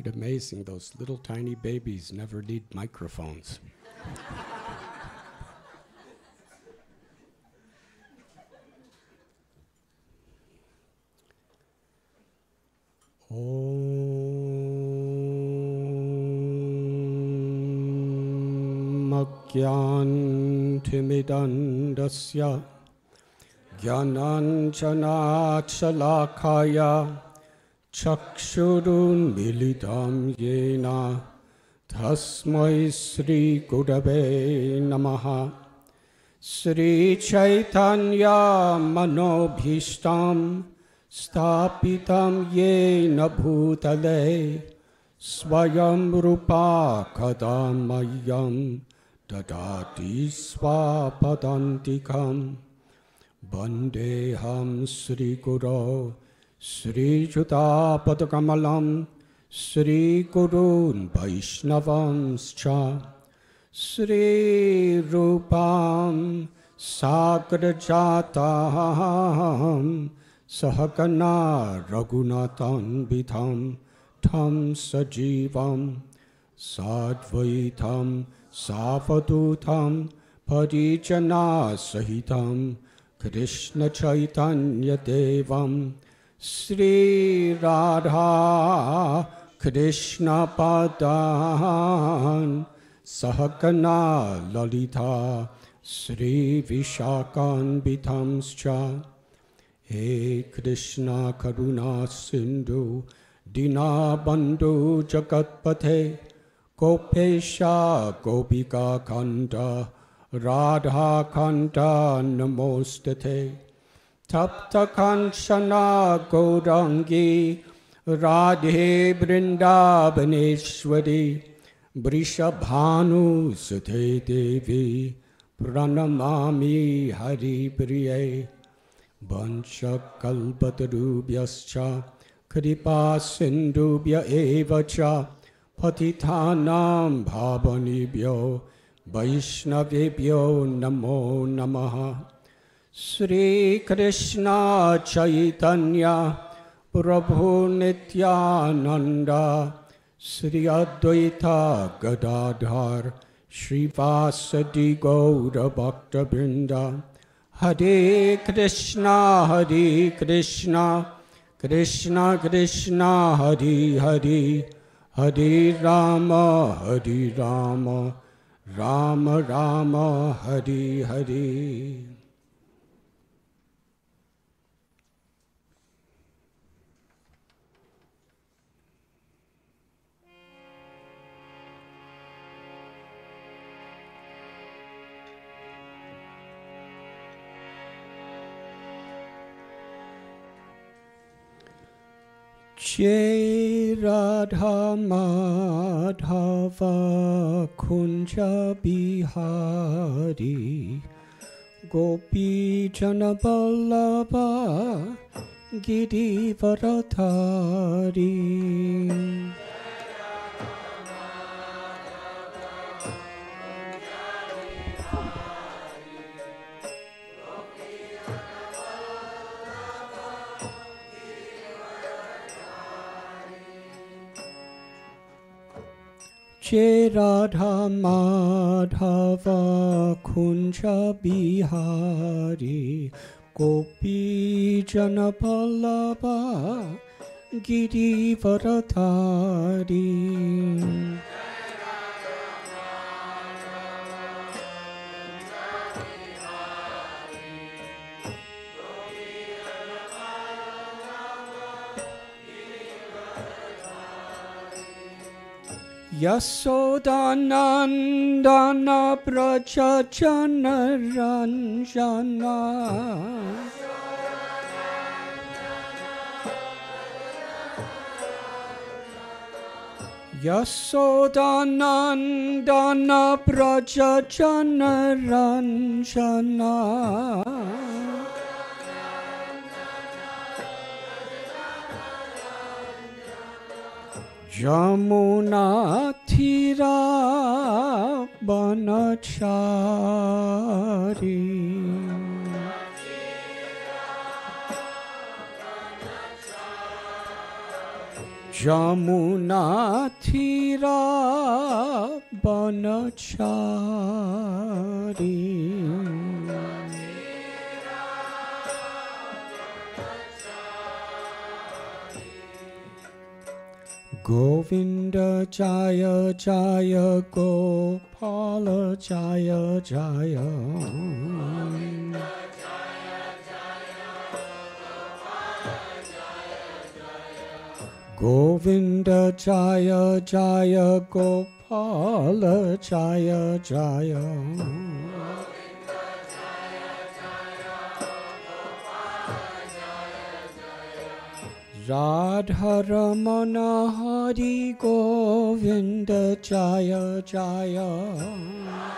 quite amazing. Those little tiny babies never need microphones. Om Agyantimidandasya Gyananjanachalakaya Chakshurun militam yena Tasmai Sri Gurave Namaha Sri Chaitanya Manobhishtam Stapitam yena bhutale Swayam Rupa Kadamayam Dadati Swapadantikam Bandeham Sri Guru Sri Judapatakamallam Sri Gurun Vaishnavamscha Sri Rupam Sagrajatam Sahagana Raghunathan Vidham Tam Sajivam Sadvaitam Savadutam Parijana Sahitam Krishna Chaitanya Devam Sri Radha Krishna Padan Sahagana Lalita Sri Vishakan Vitamscha He Krishna Karuna Sindhu Dina Bandhu Jagatpate Gopesha Gopika Kanta Radha Kanta Namostate Tapta Kanchana Gaurangi Radhe Vrindavaneshwari Vrishabhanu Sute Devi Pranamami Hari Priye Vancha Kalpatarubhyascha Kripa Sindhubhya Evacha Patitanam Bhavanibhyo Vaishnavibhyo Namo Namaha Sri Krishna Chaitanya Prabhu Nityananda Sri Advaita Gadadhar Srivasadi Gaura Bhakta Vrinda Hare Krishna Krishna Krishna Hare Hare Hare Rama Rama Rama Hare Hare. Jai Radha Madhava Kunja Bihari Gopi Jana Vallabha Girivaradhari Jai Radha Madhava Kunja Bihari Gopi Jana Vallabha Girivaradhari Yasodanandana Brajajana Ranjana Yasodanandana Brajajana Ranjana Jamuna Thira Banachari Jamuna Thira Banachari Govinda Jaya Jaya Gopala Jaya Jaya Govinda Jaya Jaya Gopala Jaya Jaya Radharamana Hari Govinda Jaya Jaya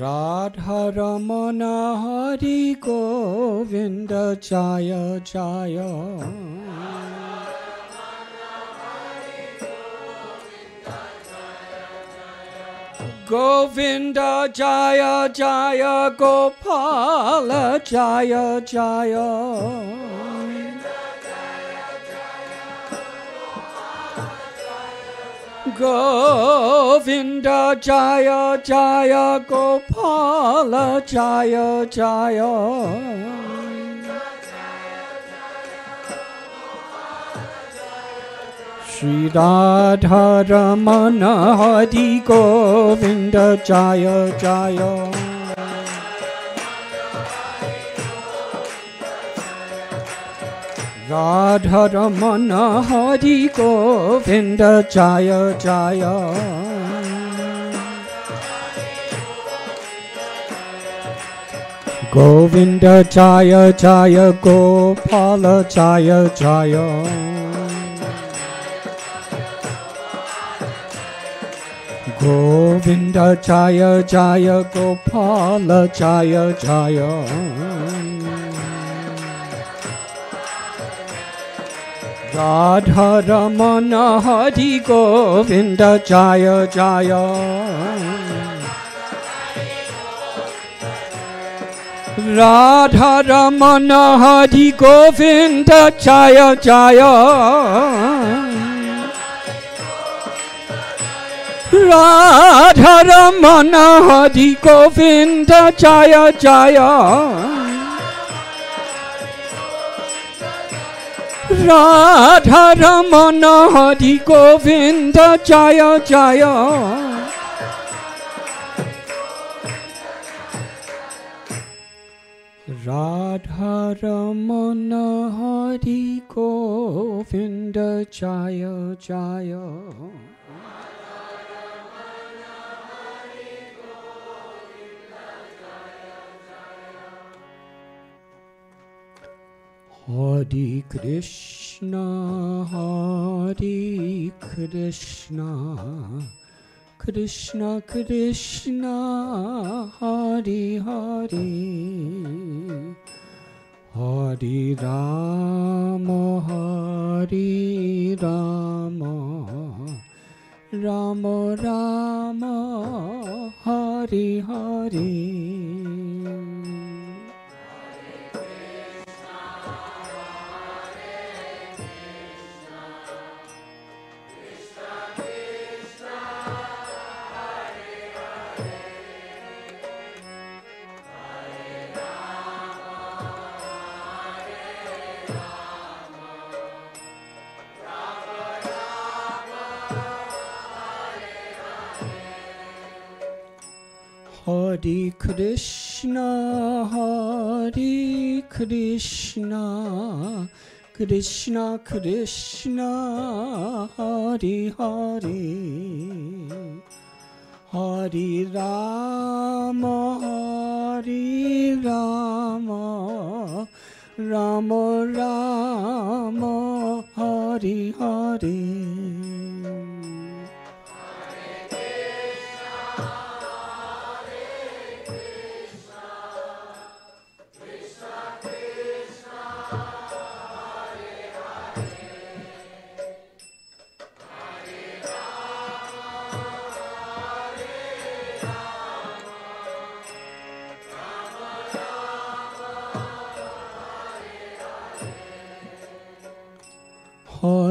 Radharamana Hari Govinda Jaya Jaya Govinda Jaya Jaya Gopala Jaya Jaya Govinda Jaya Jaya Gopala Jaya Jaya Shri Radharamana Hari Govinda Jaya Jaya Radharamana Hari Govinda Jaya Jaya Govinda Jaya Jaya Gopala Jaya Jaya Govinda Jaya Jaya Gopala Jaya Jaya Radharamana Hari Govinda Jaya Jaya Radharamana Hari Govinda Jaya Jaya Radharamana Hari Govinda Jaya Jaya Radharamana Hari Govinda Jaya Jaya Radharamana Hari Govinda Jaya Jaya Hare Krishna, Hare Krishna, Krishna Krishna, Hare Hare, Hare Rama, Hare Rama, Rama Rama, Hare Hare. Hare Krishna, Hare Krishna, Krishna Krishna, Hare Hare, Hare Rama, Hare Rama, Rama Rama, Hare Hare.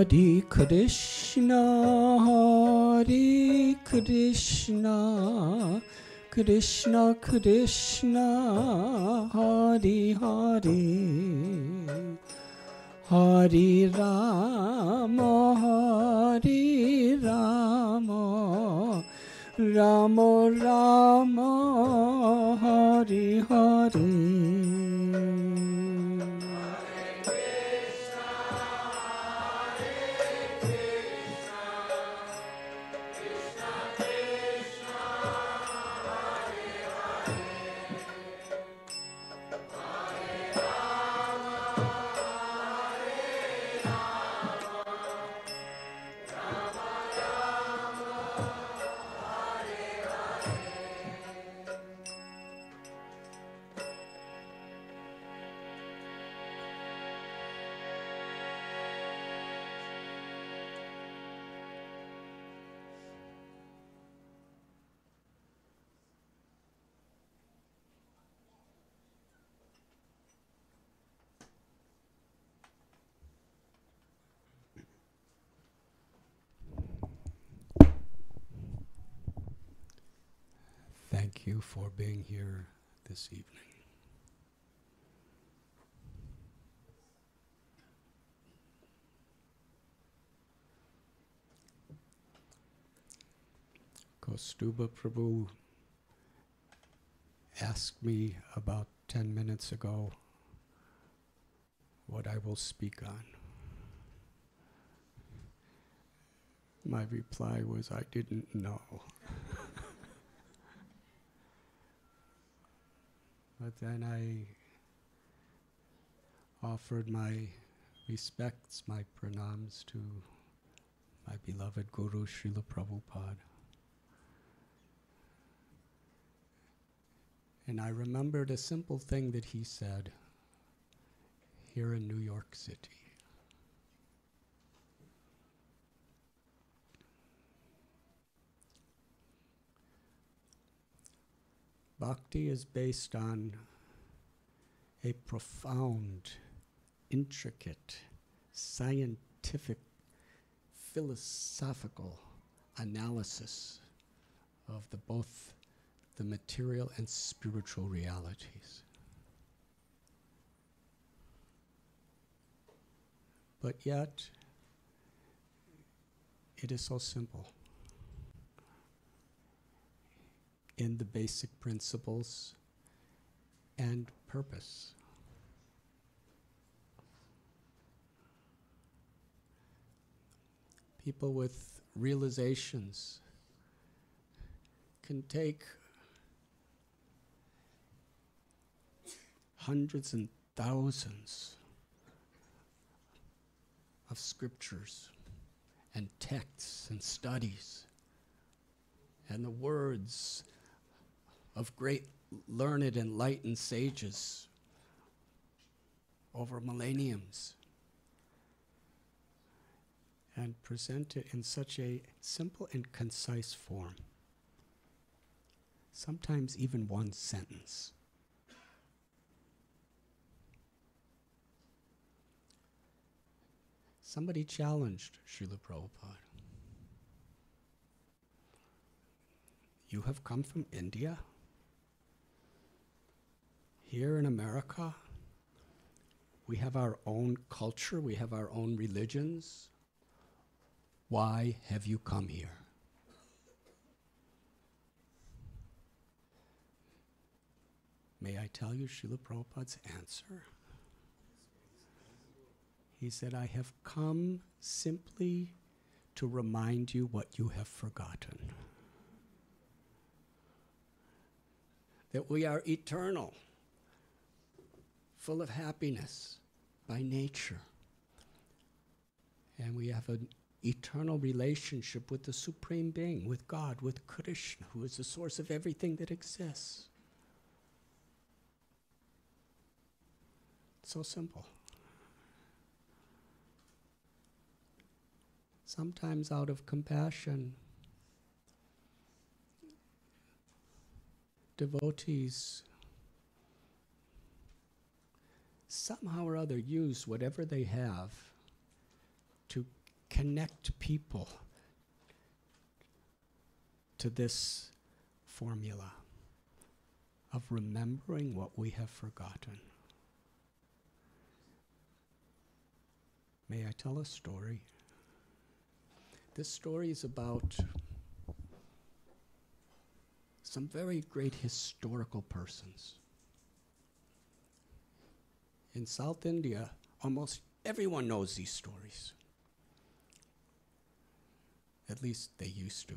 Hare Krishna, Hare Krishna, Krishna Krishna, Hare Hare, Hare Rama, Hare Rama, Rama Rama, Hare Hare. Thank you for being here this evening. Kostuba Prabhu asked me about 10 minutes ago what I will speak on. My reply was, I didn't know. But then I offered my respects, my pranams to my beloved Guru Srila Prabhupada. And I remembered a simple thing that he said here in New York City. Bhakti is based on a profound, intricate, scientific, philosophical analysis of both the material and spiritual realities. But yet, it is so simple in the basic principles and purpose. People with realizations can take hundreds and thousands of scriptures and texts and studies and the words of great learned enlightened sages over millenniums and present it in such a simple and concise form. Sometimes even one sentence. Somebody challenged Srila Prabhupada. You have come from India? Here in America, we have our own culture, we have our own religions. Why have you come here? May I tell you Srila Prabhupada's answer? He said, I have come simply to remind you what you have forgotten. That we are eternal, full of happiness by nature. And we have an eternal relationship with the Supreme Being, with God, with Krishna, who is the source of everything that exists. So simple. Sometimes out of compassion, devotees somehow or other use whatever they have to connect people to this formula of remembering what we have forgotten. May I tell a story? This story is about some very great historical persons. In South India, almost everyone knows these stories. At least they used to.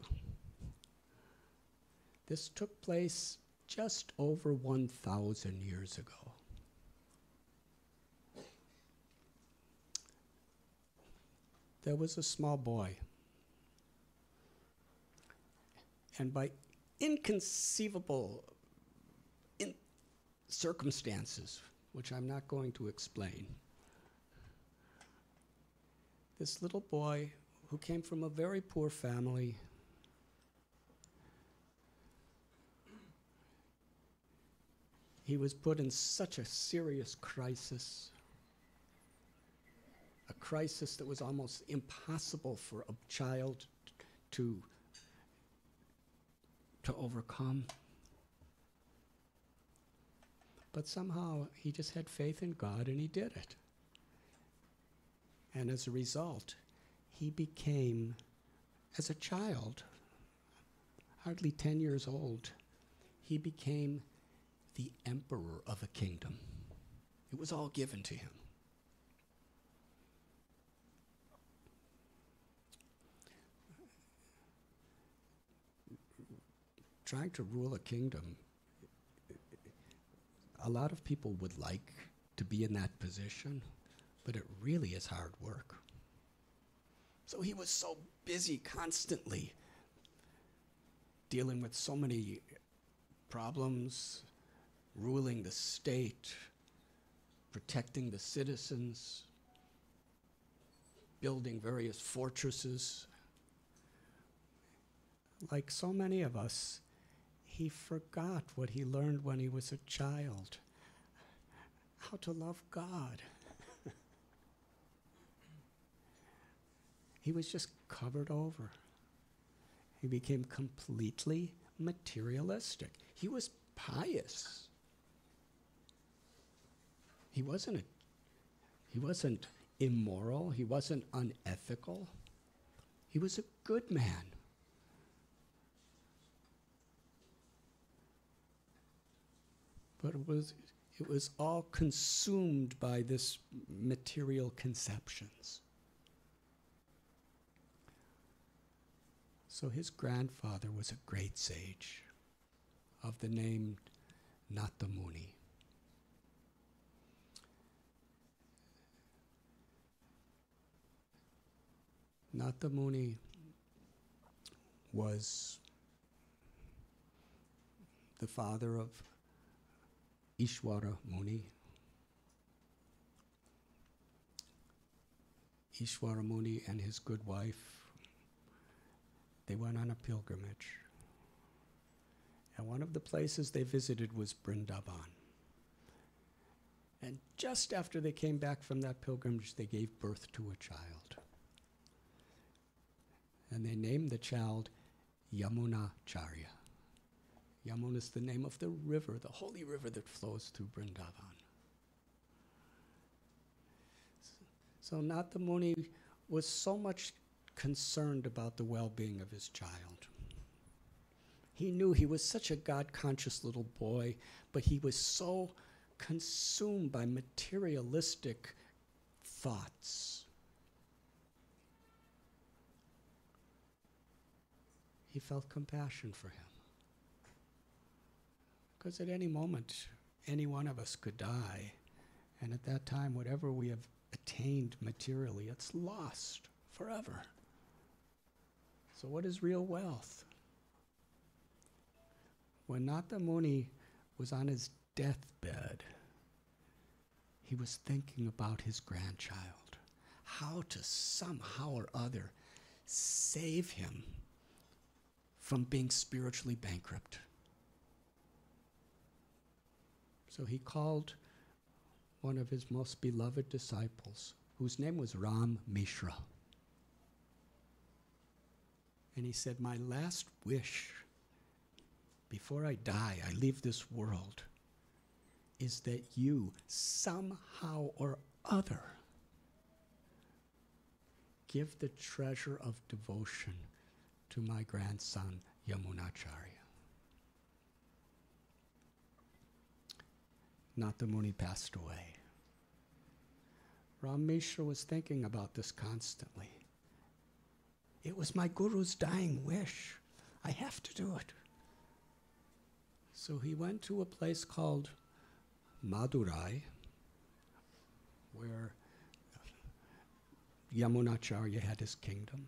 This took place just over 1,000 years ago. There was a small boy, and by inconceivable circumstances, which I'm not going to explain, this little boy who came from a very poor family he was put in such a serious crisis, a crisis that was almost impossible for a child to overcome. But somehow he just had faith in God and he did it. And as a result, he became, as a child, hardly 10 years old, he became the emperor of a kingdom. It was all given to him. Trying to rule a kingdom, a lot of people would like to be in that position, but it really is hard work. So he was so busy constantly dealing with so many problems, ruling the state, protecting the citizens, building various fortresses. Like so many of us, he forgot what he learned when he was a child, how to love God. He was just covered over. He became completely materialistic. He was pious. He wasn't immoral. He wasn't unethical. He was a good man. But it was all consumed by this material conceptions. So his grandfather was a great sage of the name Nata Muni. Nata Muni was the father of Ishwara Muni. Ishwara Muni and his good wife, they went on a pilgrimage. And one of the places they visited was Vrindavan. And just after they came back from that pilgrimage, they gave birth to a child. And they named the child Yamunacharya. Yamuna is the name of the river, the holy river that flows through Vrindavan. So Nata Muni was so much concerned about the well-being of his child. He knew he was such a God-conscious little boy, but he was so consumed by materialistic thoughts. He felt compassion for him. Because at any moment, any one of us could die. And at that time, whatever we have attained materially, it's lost forever. So what is real wealth? When Nata Muni was on his deathbed, he was thinking about his grandchild, how to somehow or other save him from being spiritually bankrupt. So he called one of his most beloved disciples, whose name was Ram Mishra. And he said, my last wish before I die, I leave this world, is that you somehow or other give the treasure of devotion to my grandson, Yamunacharya. Natamuni passed away. Ram Mishra was thinking about this constantly. It was my guru's dying wish. I have to do it. So he went to a place called Madurai, where Yamunacharya had his kingdom,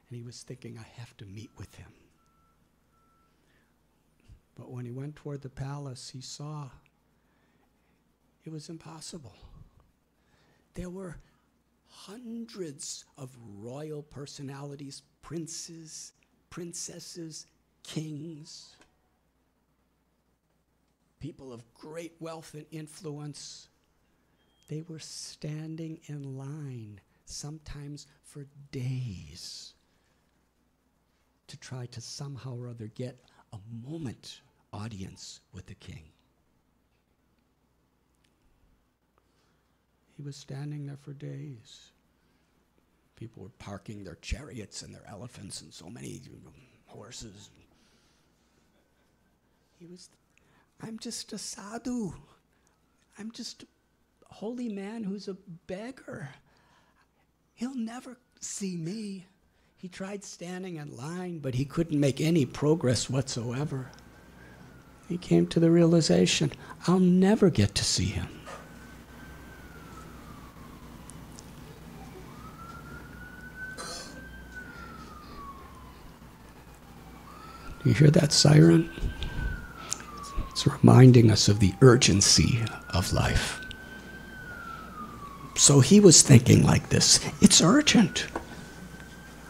and he was thinking, I have to meet with him. But when he went toward the palace, he saw it was impossible. There were hundreds of royal personalities, princes, princesses, kings, people of great wealth and influence. They were standing in line, sometimes for days, to try to somehow or other get a moment audience with the king. He was standing there for days. People were parking their chariots and their elephants and so many horses. I'm just a sadhu. I'm just a holy man who's a beggar. He'll never see me. He tried standing in line, but he couldn't make any progress whatsoever. He came to the realization, I'll never get to see him. You hear that siren? It's reminding us of the urgency of life. So he was thinking like this, it's urgent.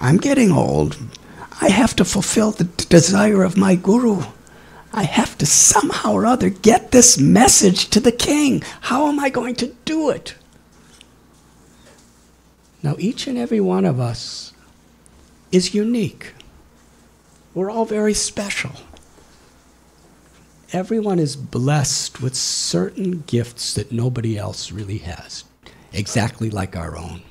I'm getting old. I have to fulfill the desire of my guru. I have to somehow or other get this message to the king. How am I going to do it? Now each and every one of us is unique. We're all very special. Everyone is blessed with certain gifts that nobody else really has, exactly like our own.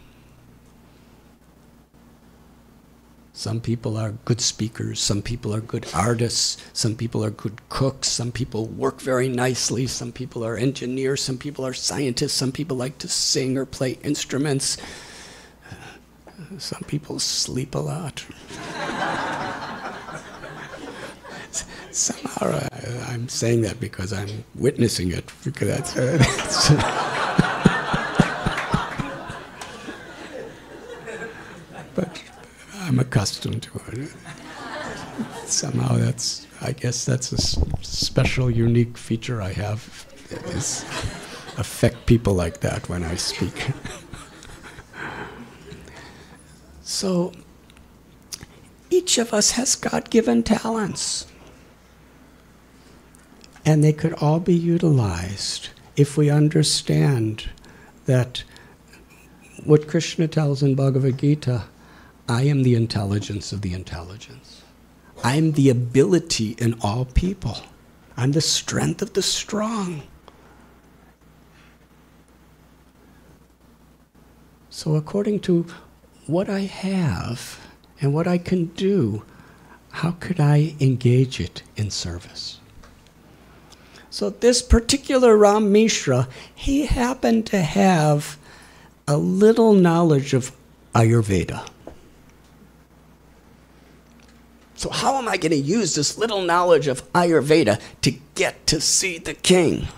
Some people are good speakers, some people are good artists, some people are good cooks, some people work very nicely, some people are engineers, some people are scientists, some people like to sing or play instruments. Some people sleep a lot. Somehow I'm saying that because I'm witnessing it, because that's but I'm accustomed to it. Somehow I guess that's a special, unique feature I have, is affect people like that when I speak. So each of us has God-given talents. And they could all be utilized if we understand that what Krishna tells in Bhagavad Gita, I am the intelligence of the intelligence. I am the ability in all people. I'm the strength of the strong. So according to what I have and what I can do, how could I engage it in service? So this particular Ram Mishra, he happened to have a little knowledge of Ayurveda. So how am I going to use this little knowledge of Ayurveda to get to see the king?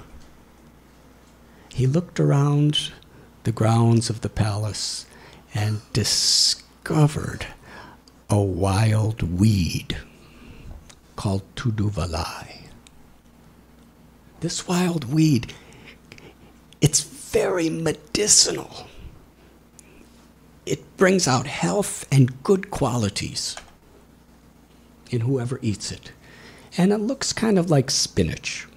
He looked around the grounds of the palace and discovered a wild weed called Tuduvalai. This wild weed, it's very medicinal. It brings out health and good qualities in whoever eats it. And it looks kind of like spinach.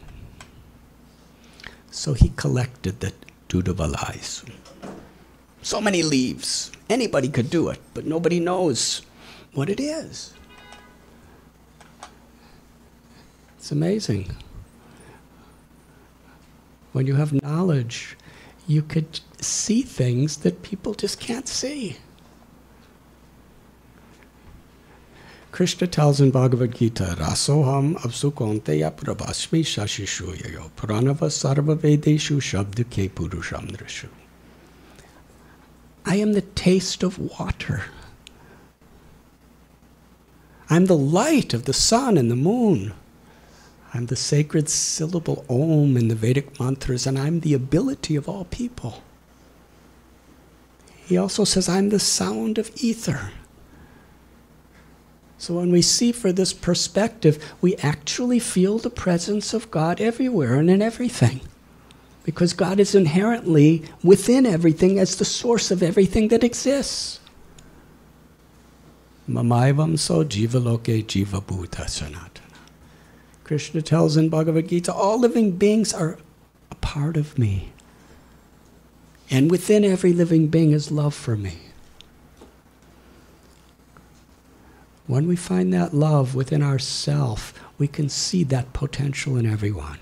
So he collected the Tuduvalais. So many leaves. Anybody could do it, but nobody knows what it is. It's amazing. When you have knowledge, you could see things that people just can't see. Krishna tells in Bhagavad Gita, Rasoham apsukonteya prabhasmi shashishuyayo pranava sarva vedeshu shabduke purusham drishu. I am the taste of water. I'm the light of the sun and the moon. I'm the sacred syllable Om in the Vedic mantras, and I'm the ability of all people. He also says, I'm the sound of ether. So when we see for this perspective, we actually feel the presence of God everywhere and in everything. Because God is inherently within everything as the source of everything that exists. Mamaivam so jivaloke jivabhuta sanatana. Krishna tells in Bhagavad Gita, all living beings are a part of me. And within every living being is love for me. When we find that love within ourselves, we can see that potential in everyone.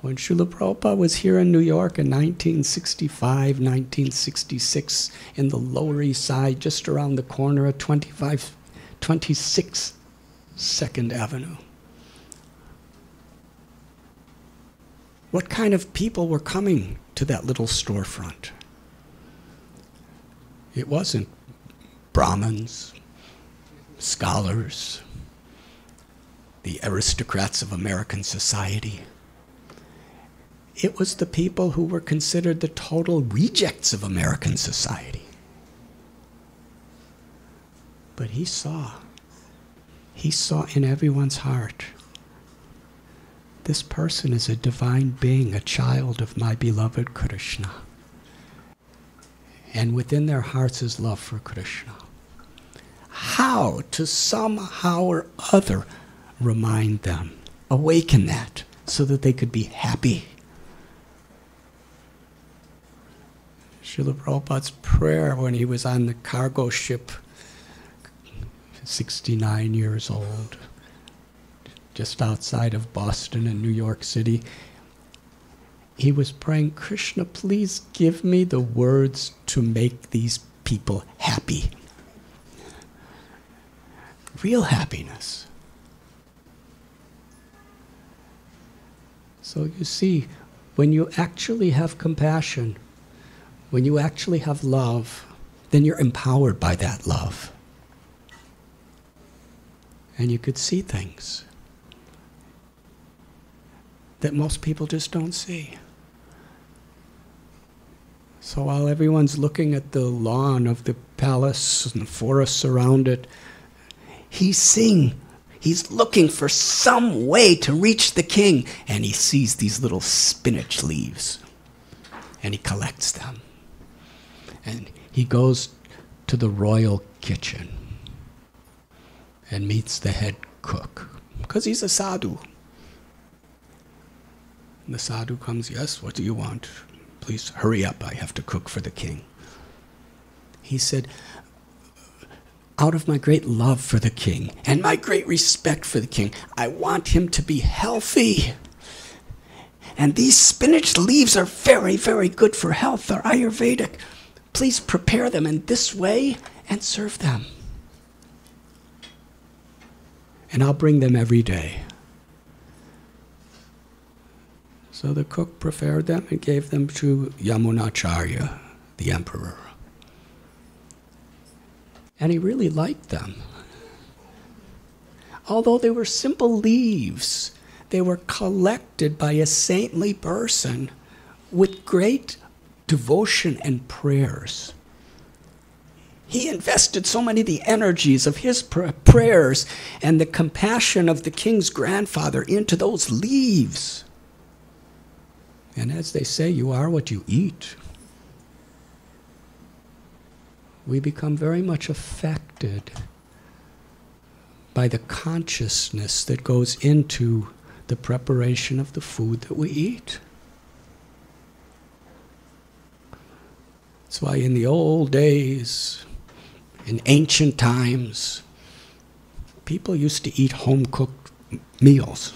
When Srila Prabhupada was here in New York in 1965, 1966, in the Lower East Side, just around the corner at 26 2nd Avenue. What kind of people were coming to that little storefront? It wasn't Brahmins, scholars, the aristocrats of American society. It was the people who were considered the total rejects of American society. But he saw in everyone's heart, this person is a divine being, a child of my beloved Krishna. And within their hearts is love for Krishna. How to somehow or other remind them, awaken that, so that they could be happy. Srila Prabhupada's prayer when he was on the cargo ship, 69 years old, just outside of Boston and New York City, he was praying, Krishna, please give me the words to make these people happy. Real happiness. So you see, when you actually have compassion, when you actually have love, then you're empowered by that love. And you could see things that most people just don't see. So while everyone's looking at the lawn of the palace and the forests around it, he's looking for some way to reach the king, and he sees these little spinach leaves, and he collects them. And he goes to the royal kitchen and meets the head cook, because he's a sadhu. And the sadhu comes, yes, what do you want? Please hurry up, I have to cook for the king. He said, out of my great love for the king and my great respect for the king, I want him to be healthy. And these spinach leaves are very, very good for health. They're Ayurvedic. Please prepare them in this way and serve them. And I'll bring them every day. So the cook prepared them and gave them to Yamunacharya, the emperor. And he really liked them. Although they were simple leaves, they were collected by a saintly person with great devotion and prayers. He invested so many of the energies of his prayers and the compassion of the king's grandfather into those leaves. And as they say, you are what you eat. We become very much affected by the consciousness that goes into the preparation of the food that we eat. That's why in the old days, In ancient times, people used to eat home-cooked meals.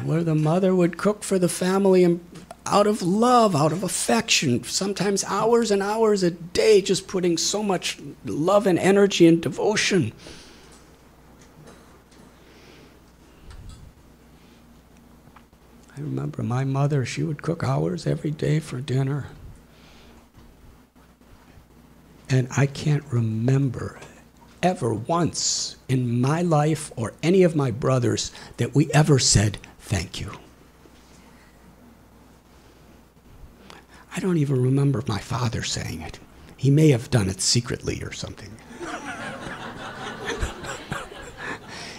Where the mother would cook for the family and out of love, out of affection, sometimes hours and hours a day, just putting so much love and energy and devotion. I remember my mother, she would cook hours every day for dinner. And I can't remember ever once in my life or any of my brothers that we ever said thank you. I don't even remember my father saying it. He may have done it secretly or something.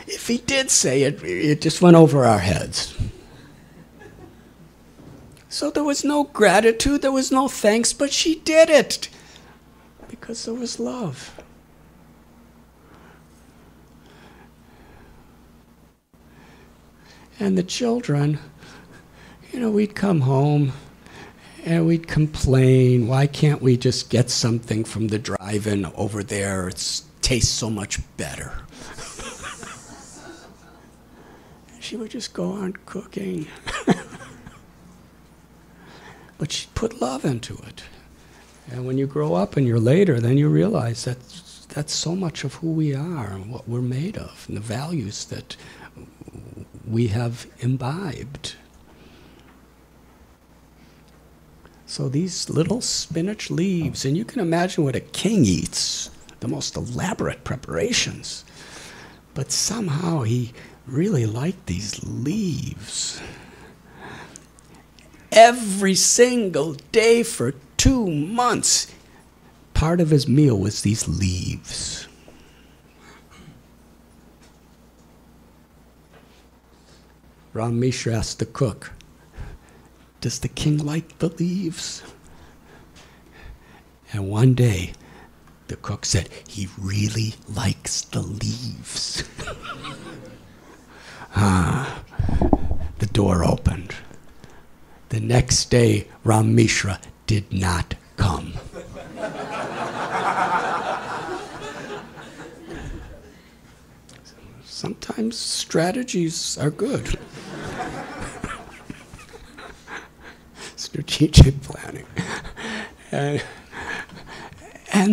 If he did say it, it just went over our heads. So there was no gratitude, there was no thanks, but she did it because there was love. And the children, you know, we'd come home and we'd complain, why can't we just get something from the drive-in over there? It tastes so much better. She would just go on cooking. But she put love into it. And when you grow up and you're later, then you realize that that's so much of who we are and what we're made of and the values that we have imbibed. So these little spinach leaves, and you can imagine what a king eats, the most elaborate preparations. But somehow he really liked these leaves. Every single day for 2 months, part of his meal was these leaves. Ram Mishra asked the cook, does the king like the leaves? And one day, the cook said, he really likes the leaves. The door opened. The next day, Ram Mishra did not come. Sometimes strategies are good. Strategic planning. And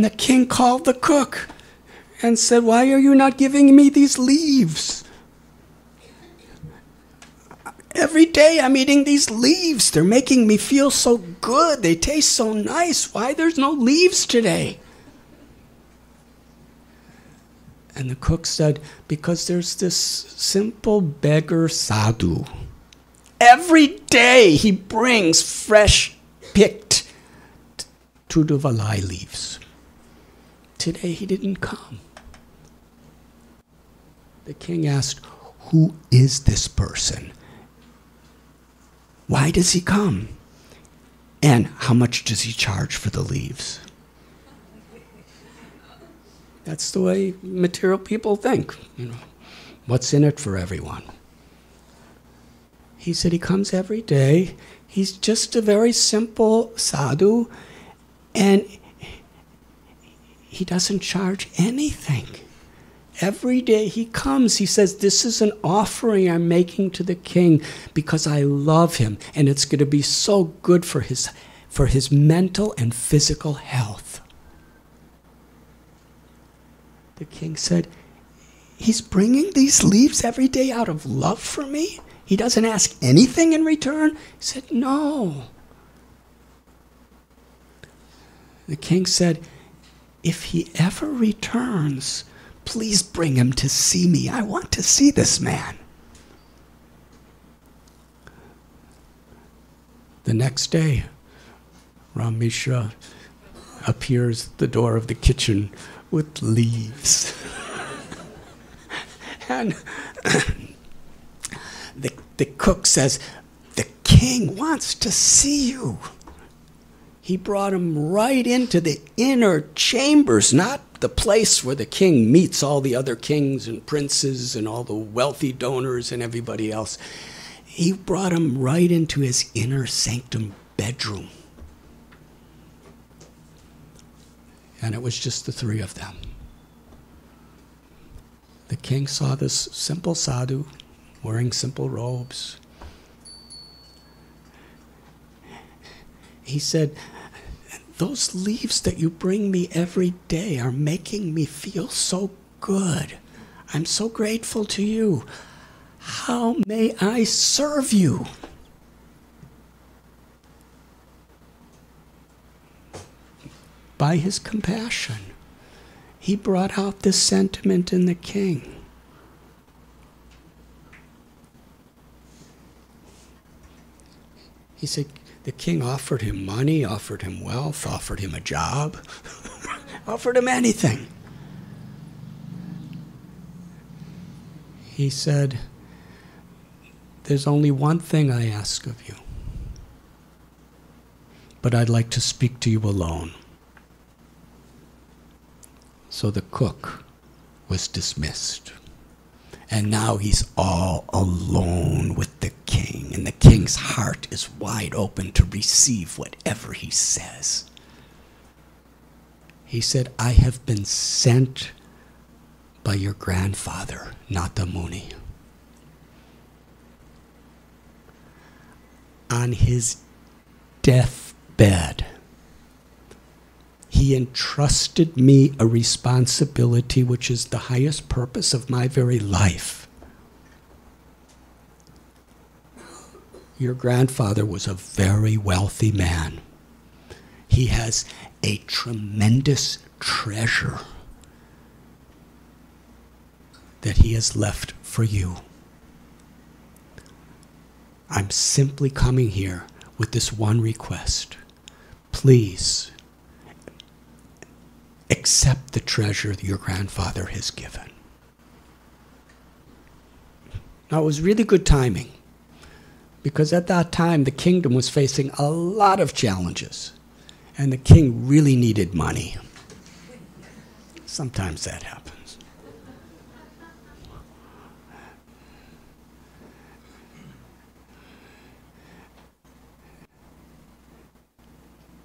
the king called the cook and said, why are you not giving me these leaves? Every day I'm eating these leaves. They're making me feel so good. They taste so nice. Why there's no leaves today? And the cook said, because there's this simple beggar sadhu. Every day he brings fresh picked Tuduvalai leaves. Today he didn't come. The king asked, who is this person? Why does he come? And how much does he charge for the leaves? That's the way material people think. You know, what's in it for everyone? He said he comes every day. He's just a very simple sadhu, and he doesn't charge anything. Every day he comes, he says, this is an offering I'm making to the king because I love him, and it's going to be so good for his mental and physical health. The king said, he's bringing these leaves every day out of love for me? He doesn't ask anything in return? He said, no. The king said, if he ever returns, please bring him to see me. I want to see this man. The next day, Ram Mishra appears at the door of the kitchen with leaves. And the cook says, the king wants to see you. He brought him right into the inner chambers, not the place where the king meets all the other kings and princes and all the wealthy donors and everybody else. He brought him right into his inner sanctum bedroom. and it was just the three of them. The king saw this simple sadhu wearing simple robes. He said, "Those leaves that you bring me every day are making me feel so good. I'm so grateful to you. How may I serve you?" By his compassion, he brought out this sentiment in the king. He said, the king offered him money, offered him wealth, offered him a job, offered him anything. He said, "There's only one thing I ask of you, but I'd like to speak to you alone." So the cook was dismissed. And now he's all alone with the king, and the king's heart is wide open to receive whatever he says. He said, "I have been sent by your grandfather, Nata Muni. On his deathbed, he entrusted me a responsibility which is the highest purpose of my very life. Your grandfather was a very wealthy man. He has a tremendous treasure that he has left for you. I'm simply coming here with this one request. Please, accept the treasure that your grandfather has given." Now, it was really good timing, because at that time the kingdom was facing a lot of challenges, and the king really needed money. Sometimes that happens.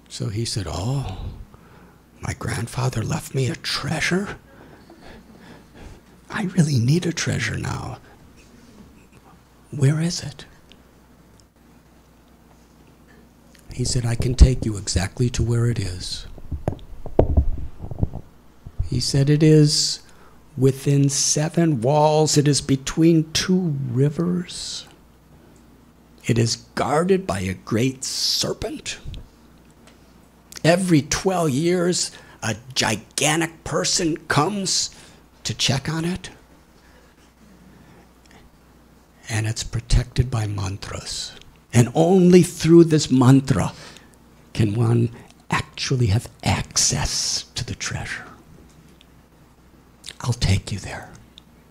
So he said, "Oh, my grandfather left me a treasure? I really need a treasure now. Where is it?" He said, "I can take you exactly to where it is." He said, "It is within 7 walls. It is between 2 rivers. It is guarded by a great serpent. Every 12 years, a gigantic person comes to check on it. And it's protected by mantras. And only through this mantra can one actually have access to the treasure. I'll take you there."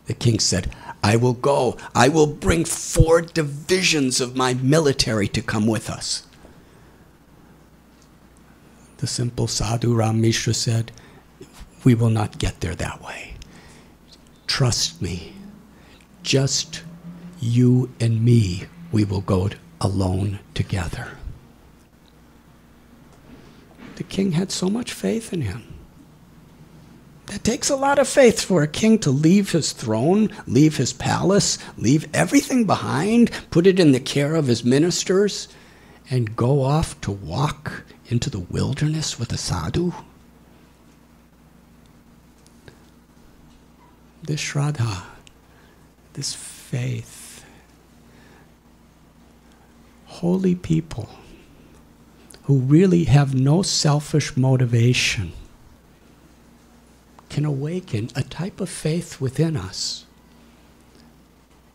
The king said, "I will go. I will bring 4 divisions of my military to come with us." The simple sadhu Ram Mishra said, "We will not get there that way. Trust me. Just you and me, we will go alone together." The king had so much faith in him. That takes a lot of faith for a king to leave his throne, leave his palace, leave everything behind, put it in the care of his ministers, and go off to walk into the wilderness with a sadhu. This shraddha, this faith, holy people who really have no selfish motivation can awaken a type of faith within us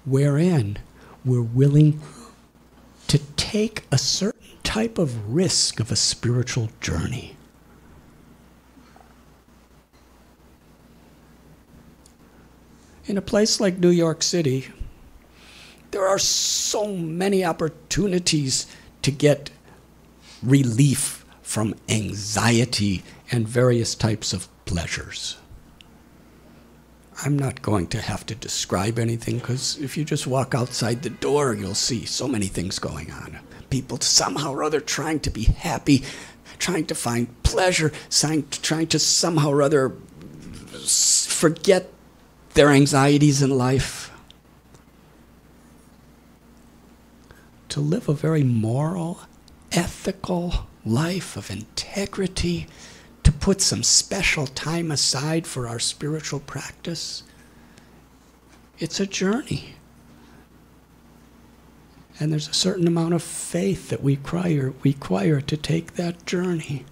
wherein we're willing to take a certain type of risk of a spiritual journey. In a place like New York City, there are so many opportunities to get relief from anxiety and various types of pleasures. I'm not going to have to describe anything, because if you just walk outside the door, you'll see so many things going on. People somehow or other trying to be happy, trying to find pleasure, trying to somehow or other forget their anxieties in life. To live a very moral, ethical life of integrity, to put some special time aside for our spiritual practice. It's a journey. And there's a certain amount of faith that we require to take that journey.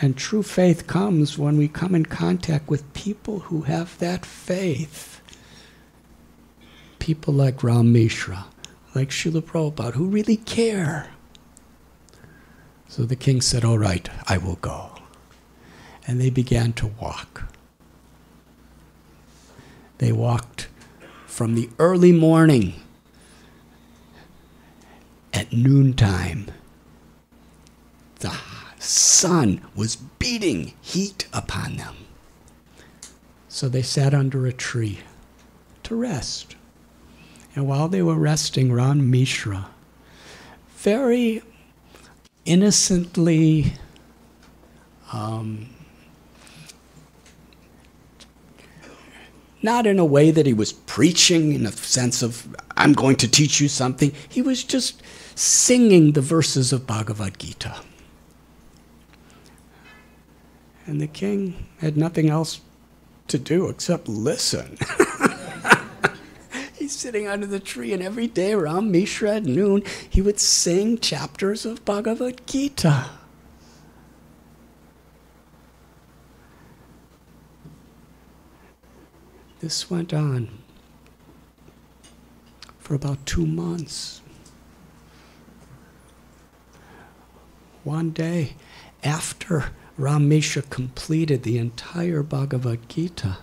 And true faith comes when we come in contact with people who have that faith. People like Ram Mishra, like Srila Prabhupada, who really care. So the king said, all right, I will go. And they began to walk. They walked from the early morning. At noontime, the sun was beating heat upon them. So they sat under a tree to rest. And while they were resting, Ram Mishra very innocently not in a way that he was preaching in a sense of, I'm going to teach you something. He was just singing the verses of Bhagavad Gita. And the king had nothing else to do except listen. He's sitting under the tree, and every day around Mishra at noon, he would sing chapters of Bhagavad Gita. This went on for about 2 months. One day, after Ram Mishra completed the entire Bhagavad Gita,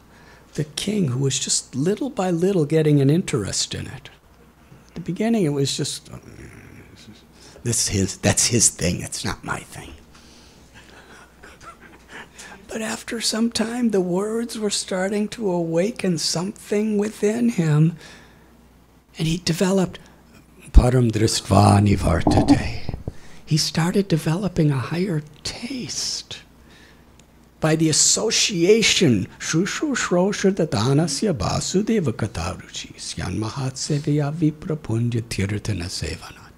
the king, who was just little by little getting an interest in it. At the beginning, it was just, that's his thing, it's not my thing. But after some time, the words were starting to awaken something within him, and he developed param dristva nivartate. He started developing a higher taste by the association shushu shrosha dadanasya vasudeva kataruchi syan mahatseveya viprapunja tirtana sevanat.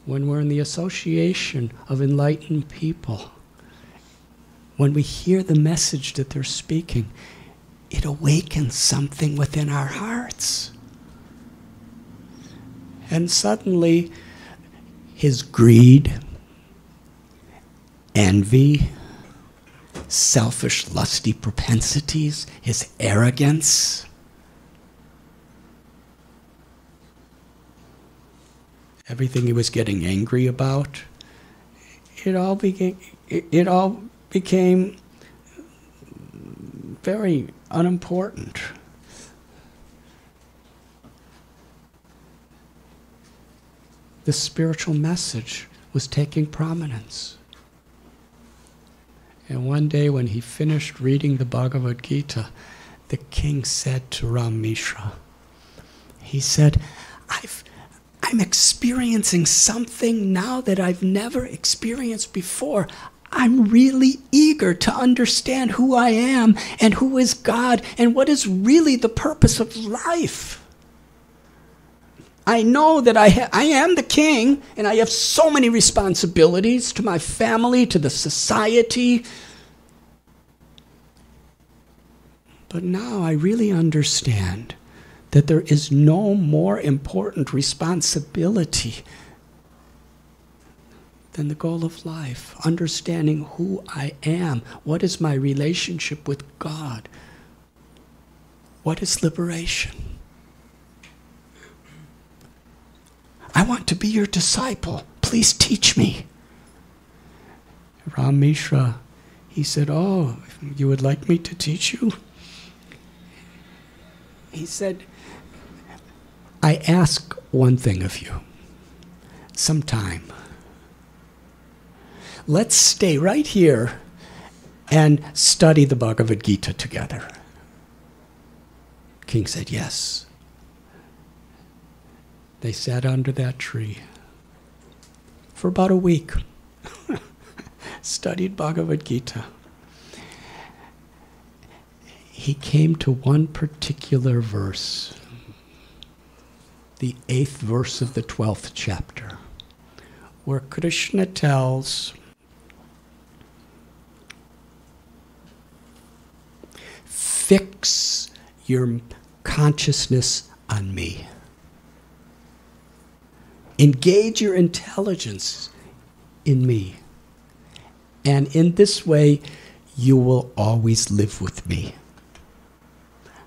When we're in the association of enlightened people, when we hear the message that they're speaking, it awakens something within our hearts. And suddenly, his greed, envy, selfish, lusty propensities, his arrogance, everything he was getting angry about, it all became very unimportant. The spiritual message was taking prominence. And one day when he finished reading the Bhagavad Gita, the king said to Ram Mishra, he said, I'm experiencing something now that I've never experienced before. I'm really eager to understand who I am and who is God and what is really the purpose of life. I know that I am the king, and I have so many responsibilities to my family, to the society. But now I really understand that there is no more important responsibility than the goal of life, understanding who I am, what is my relationship with God, what is liberation. I want to be your disciple. Please teach me. Ram Mishra, he said, oh, you would like me to teach you? He said, I ask one thing of you. Sometime, let's stay right here and study the Bhagavad Gita together. King said, yes. They sat under that tree. for about a week. Studied Bhagavad Gita. He came to one particular verse, the 8th verse of the 12th chapter, where Krishna tells, fix your consciousness on me. Engage your intelligence in me. And in this way, you will always live with me.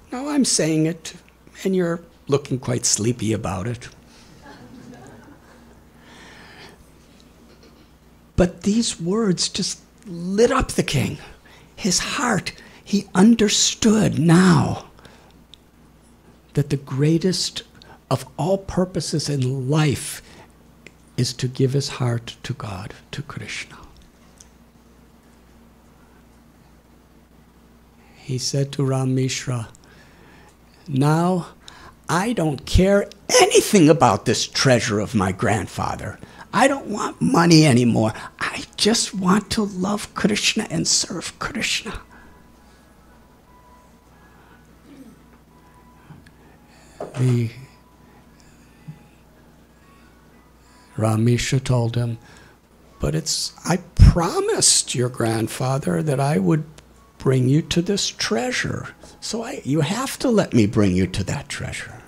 Now I'm saying it, and you're looking quite sleepy about it. But these words just lit up the king. His heart, he understood now that the greatest of all purposes in life is to give his heart to God, to Krishna. He said to Ram Mishra, now I don't care anything about this treasure of my grandfather. I don't want money anymore. I just want to love Krishna and serve Krishna. Ram Mishra told him, but I promised your grandfather that I would bring you to this treasure. So you have to let me bring you to that treasure.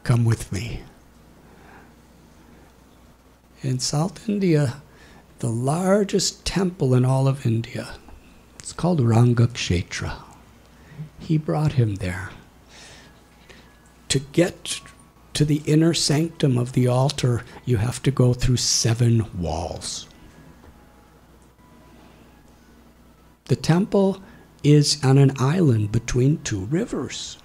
Come with me. In South India, the largest temple in all of India, it's called Rangakshetra. He brought him there. To get to the inner sanctum of the altar, you have to go through 7 walls. The temple is on an island between 2 rivers.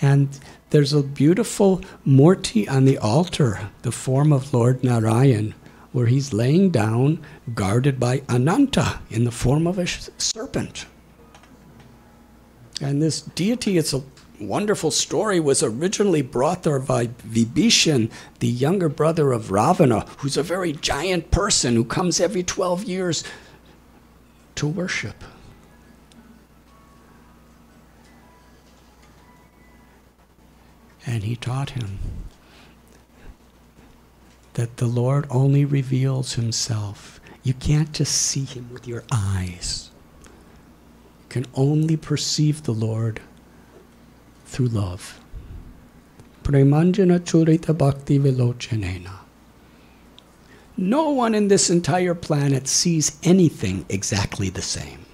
And there's a beautiful murti on the altar, the form of Lord Narayan, where he's laying down, guarded by Ananta in the form of a serpent. And this deity, it's a wonderful story, was originally brought there by Vibhishan, the younger brother of Ravana, who's a very giant person who comes every 12 years to worship. And he taught him that the Lord only reveals himself. You can't just see him with your eyes. You can only perceive the Lord through love. Premanjana churita bhakti vilochanena. No one in this entire planet sees anything exactly the same.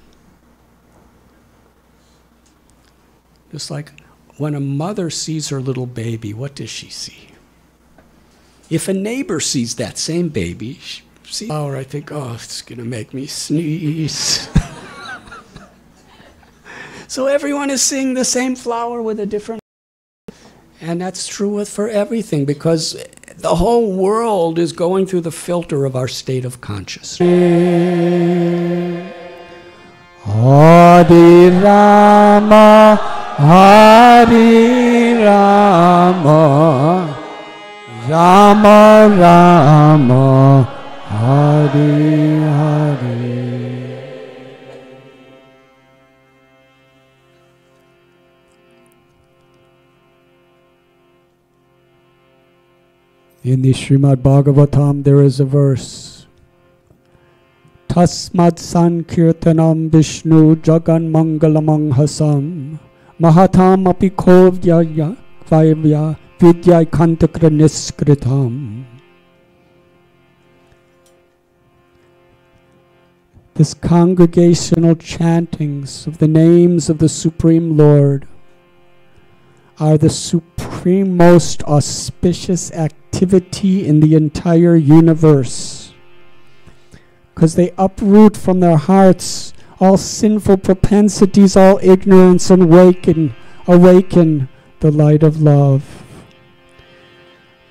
Just like when a mother sees her little baby, what does she see? If a neighbor sees that same baby, she sees, oh, I think, oh, it's going to make me sneeze. So everyone is seeing the same flower with a different. And that's true for everything, because the whole world is going through the filter of our state of consciousness. Hare Rama, Hare Rama, Rama Rama, Hare Hare. In the Srimad Bhagavatam there is a verse. Tasmad Sankirtanam Vishnu Jagan Mangalamang Hasam Mahatam Apikovya Vaivya Vidyai Kantakra Niskritam. This congregational chantings of the names of the Supreme Lord are the supreme most auspicious activity in the entire universe, because they uproot from their hearts all sinful propensities, all ignorance, and awaken the light of love.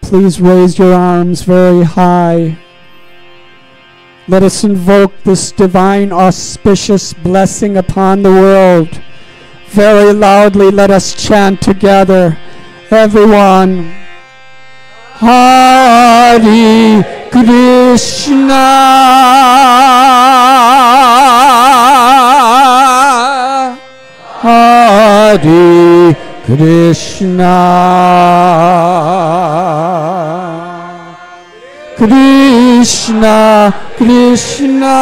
Please raise your arms very high. Let us invoke this divine auspicious blessing upon the world. Very loudly, let us chant together. Everyone. Hari Krishna, Hare Krishna, Krishna Krishna,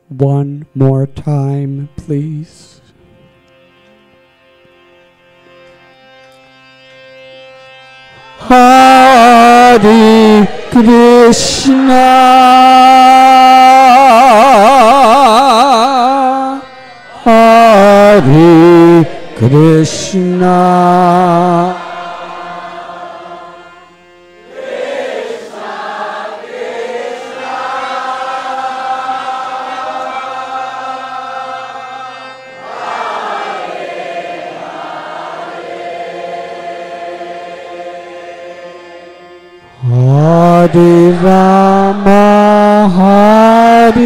one more time, please. Hare Krishna, Hare Krishna, Hare Rama, Hare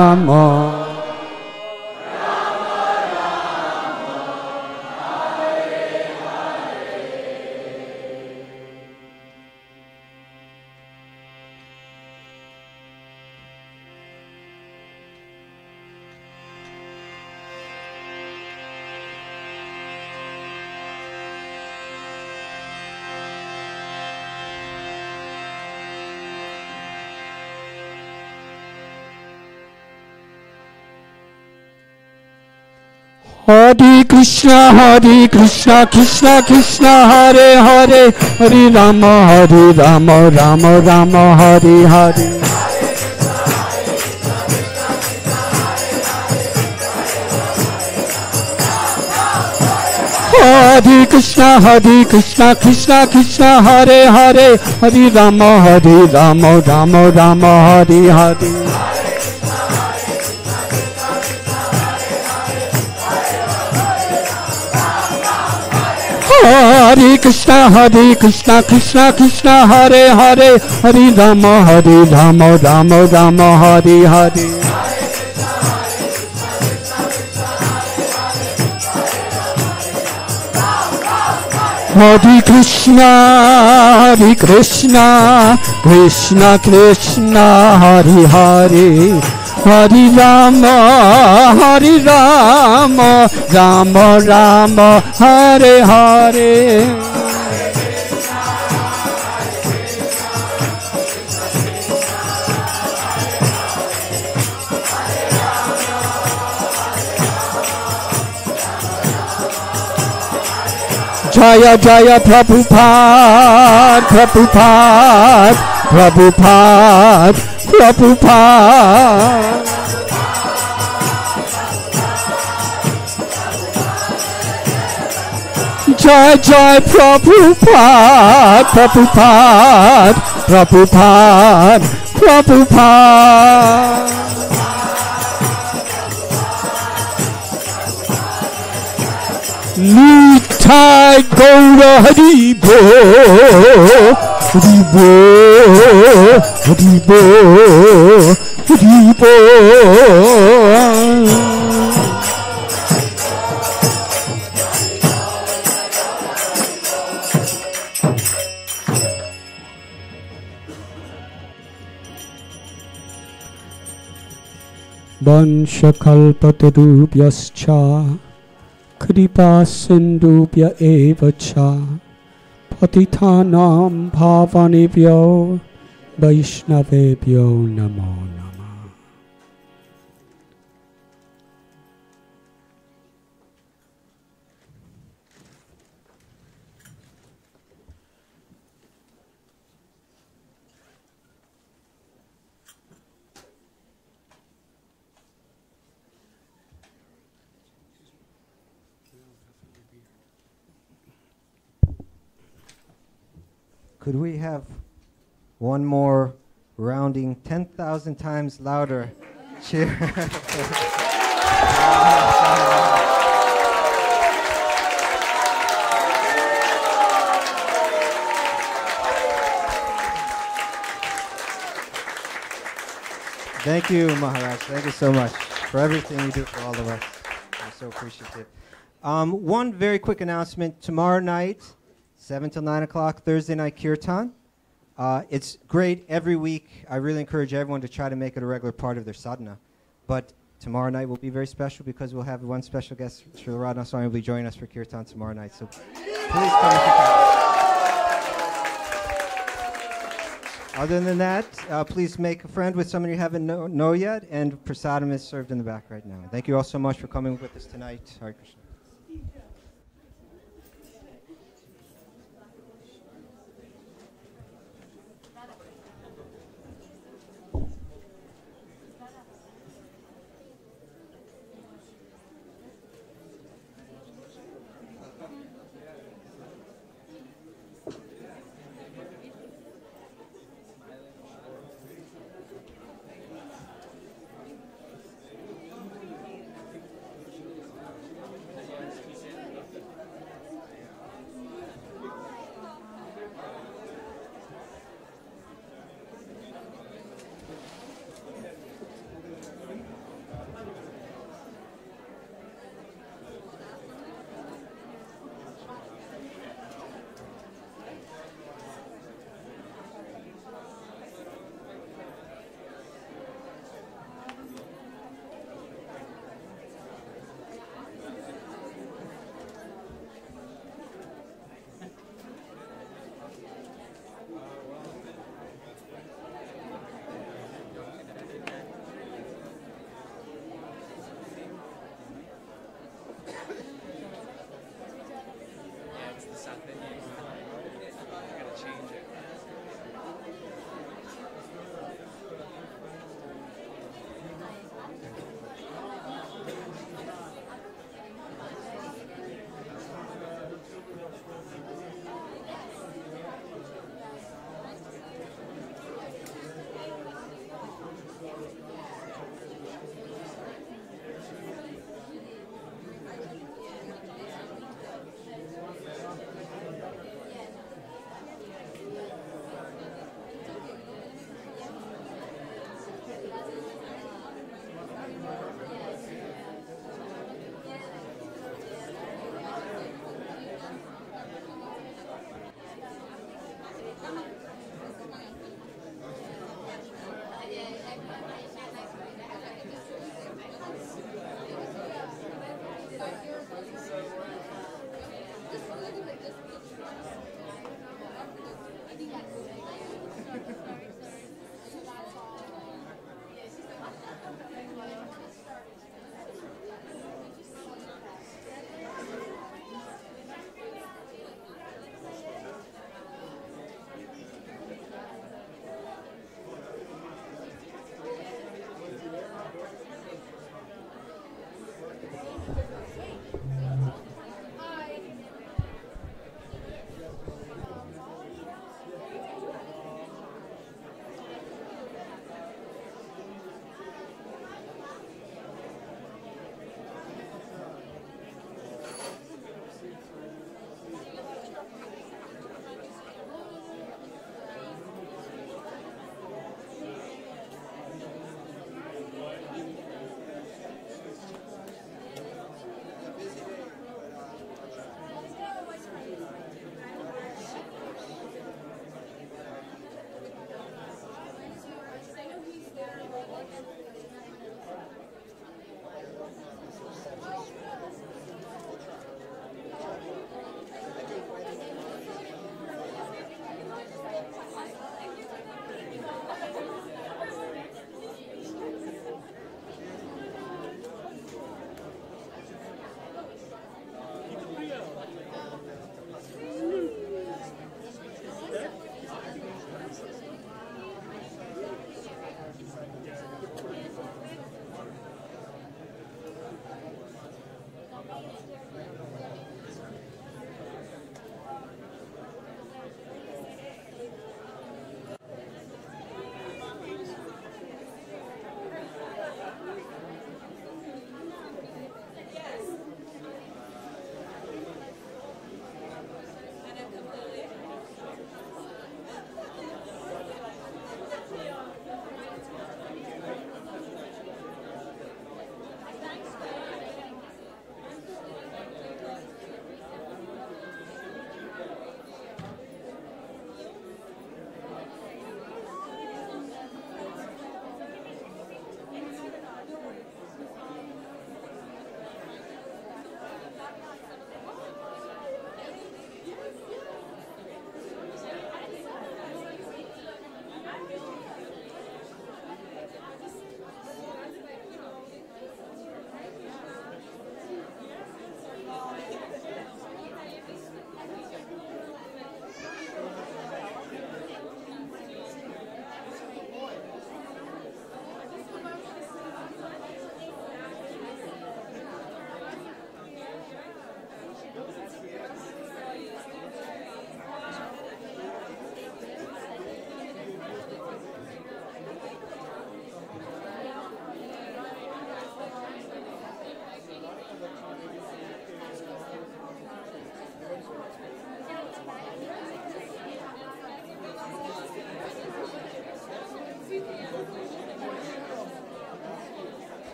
Rama, Hare Krishna, Krishna Krishna, Hare Hare, Hare Rama, Rama Rama, Hare Hare. Hare Krishna, Krishna Krishna, Hare Hare, Hare Rama, Rama, Hare Hare. Hare Krishna, Krishna, Hare Hare, Hare Rama, Rama, Hare Hare. Hare Krishna, Krishna Krishna, Hare Hare, Hare Rama, Rama, Hare Hare. Jaya Jaya Prabhupada, Prabhupada, Prabhupada, Prabhupada. Jai Jai Prabhupada, Prabhupada, Prabhupada, Prabhupada. Nitai Gaura Hari Bo, Hari Bo, Hari Bo, Hari Bo. Vanshakalpatarubhyascha Kripa sindubhya eva cha Patitanam bhavanebhyo Vaishnavebhyo namo namah. Could we have one more rounding 10,000 times louder cheer? Thank you, Maharaj. Thank you so much for everything you do for all of us. I'm so appreciative. One very quick announcement. Tomorrow night, 7 till 9 o'clock, Thursday night kirtan. It's great every week. I really encourage everyone to try to make it a regular part of their sadhana. But tomorrow night will be very special because we'll have one special guest, Srila Radha Swami, will be joining us for kirtan tomorrow night. So please come if you can. Other than that, please make a friend with someone you haven't know yet, and prasadam is served in the back right now. Thank you all so much for coming with us tonight. Hare Krishna.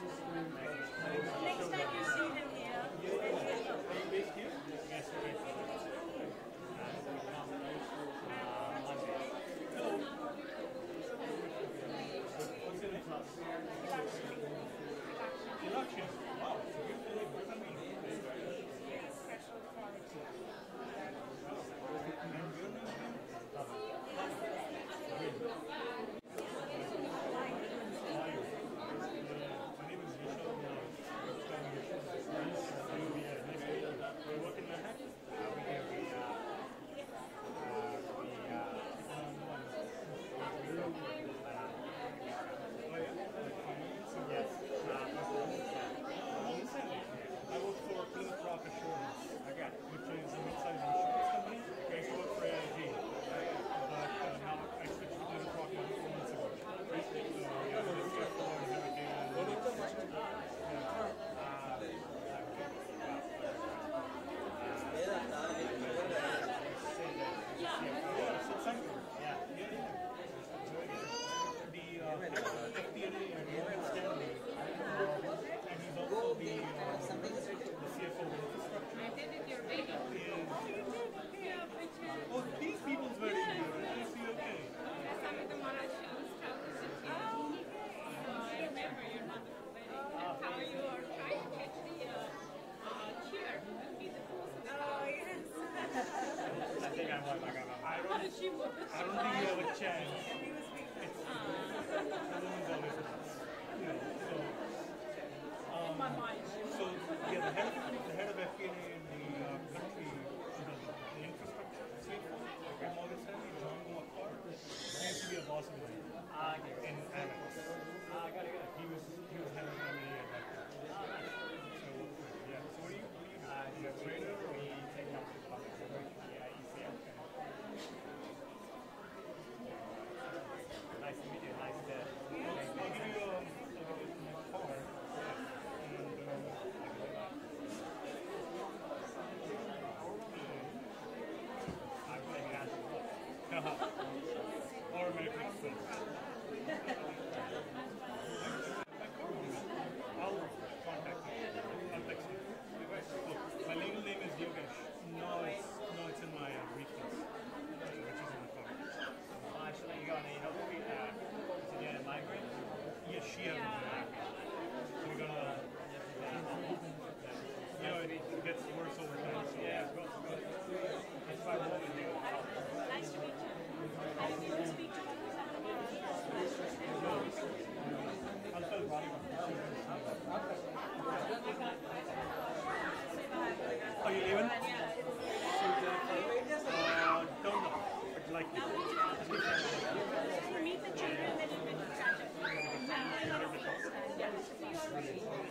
Next time you see them here. Or American Express. I'll contact you. I'll text you. Look, my legal name is Yogesh. No, it's in my briefcase, which is in the car. Actually, you got any help with to migrate? Yes, she has a So we're gonna. You know, it gets worse over time. So Yeah, good. That's why we're with you. Nice to meet you. I didn't even speak to you. I'll tell Ronnie. Are you leaving? Don't know, but likely. Meet the children, then you can catch up. Yeah.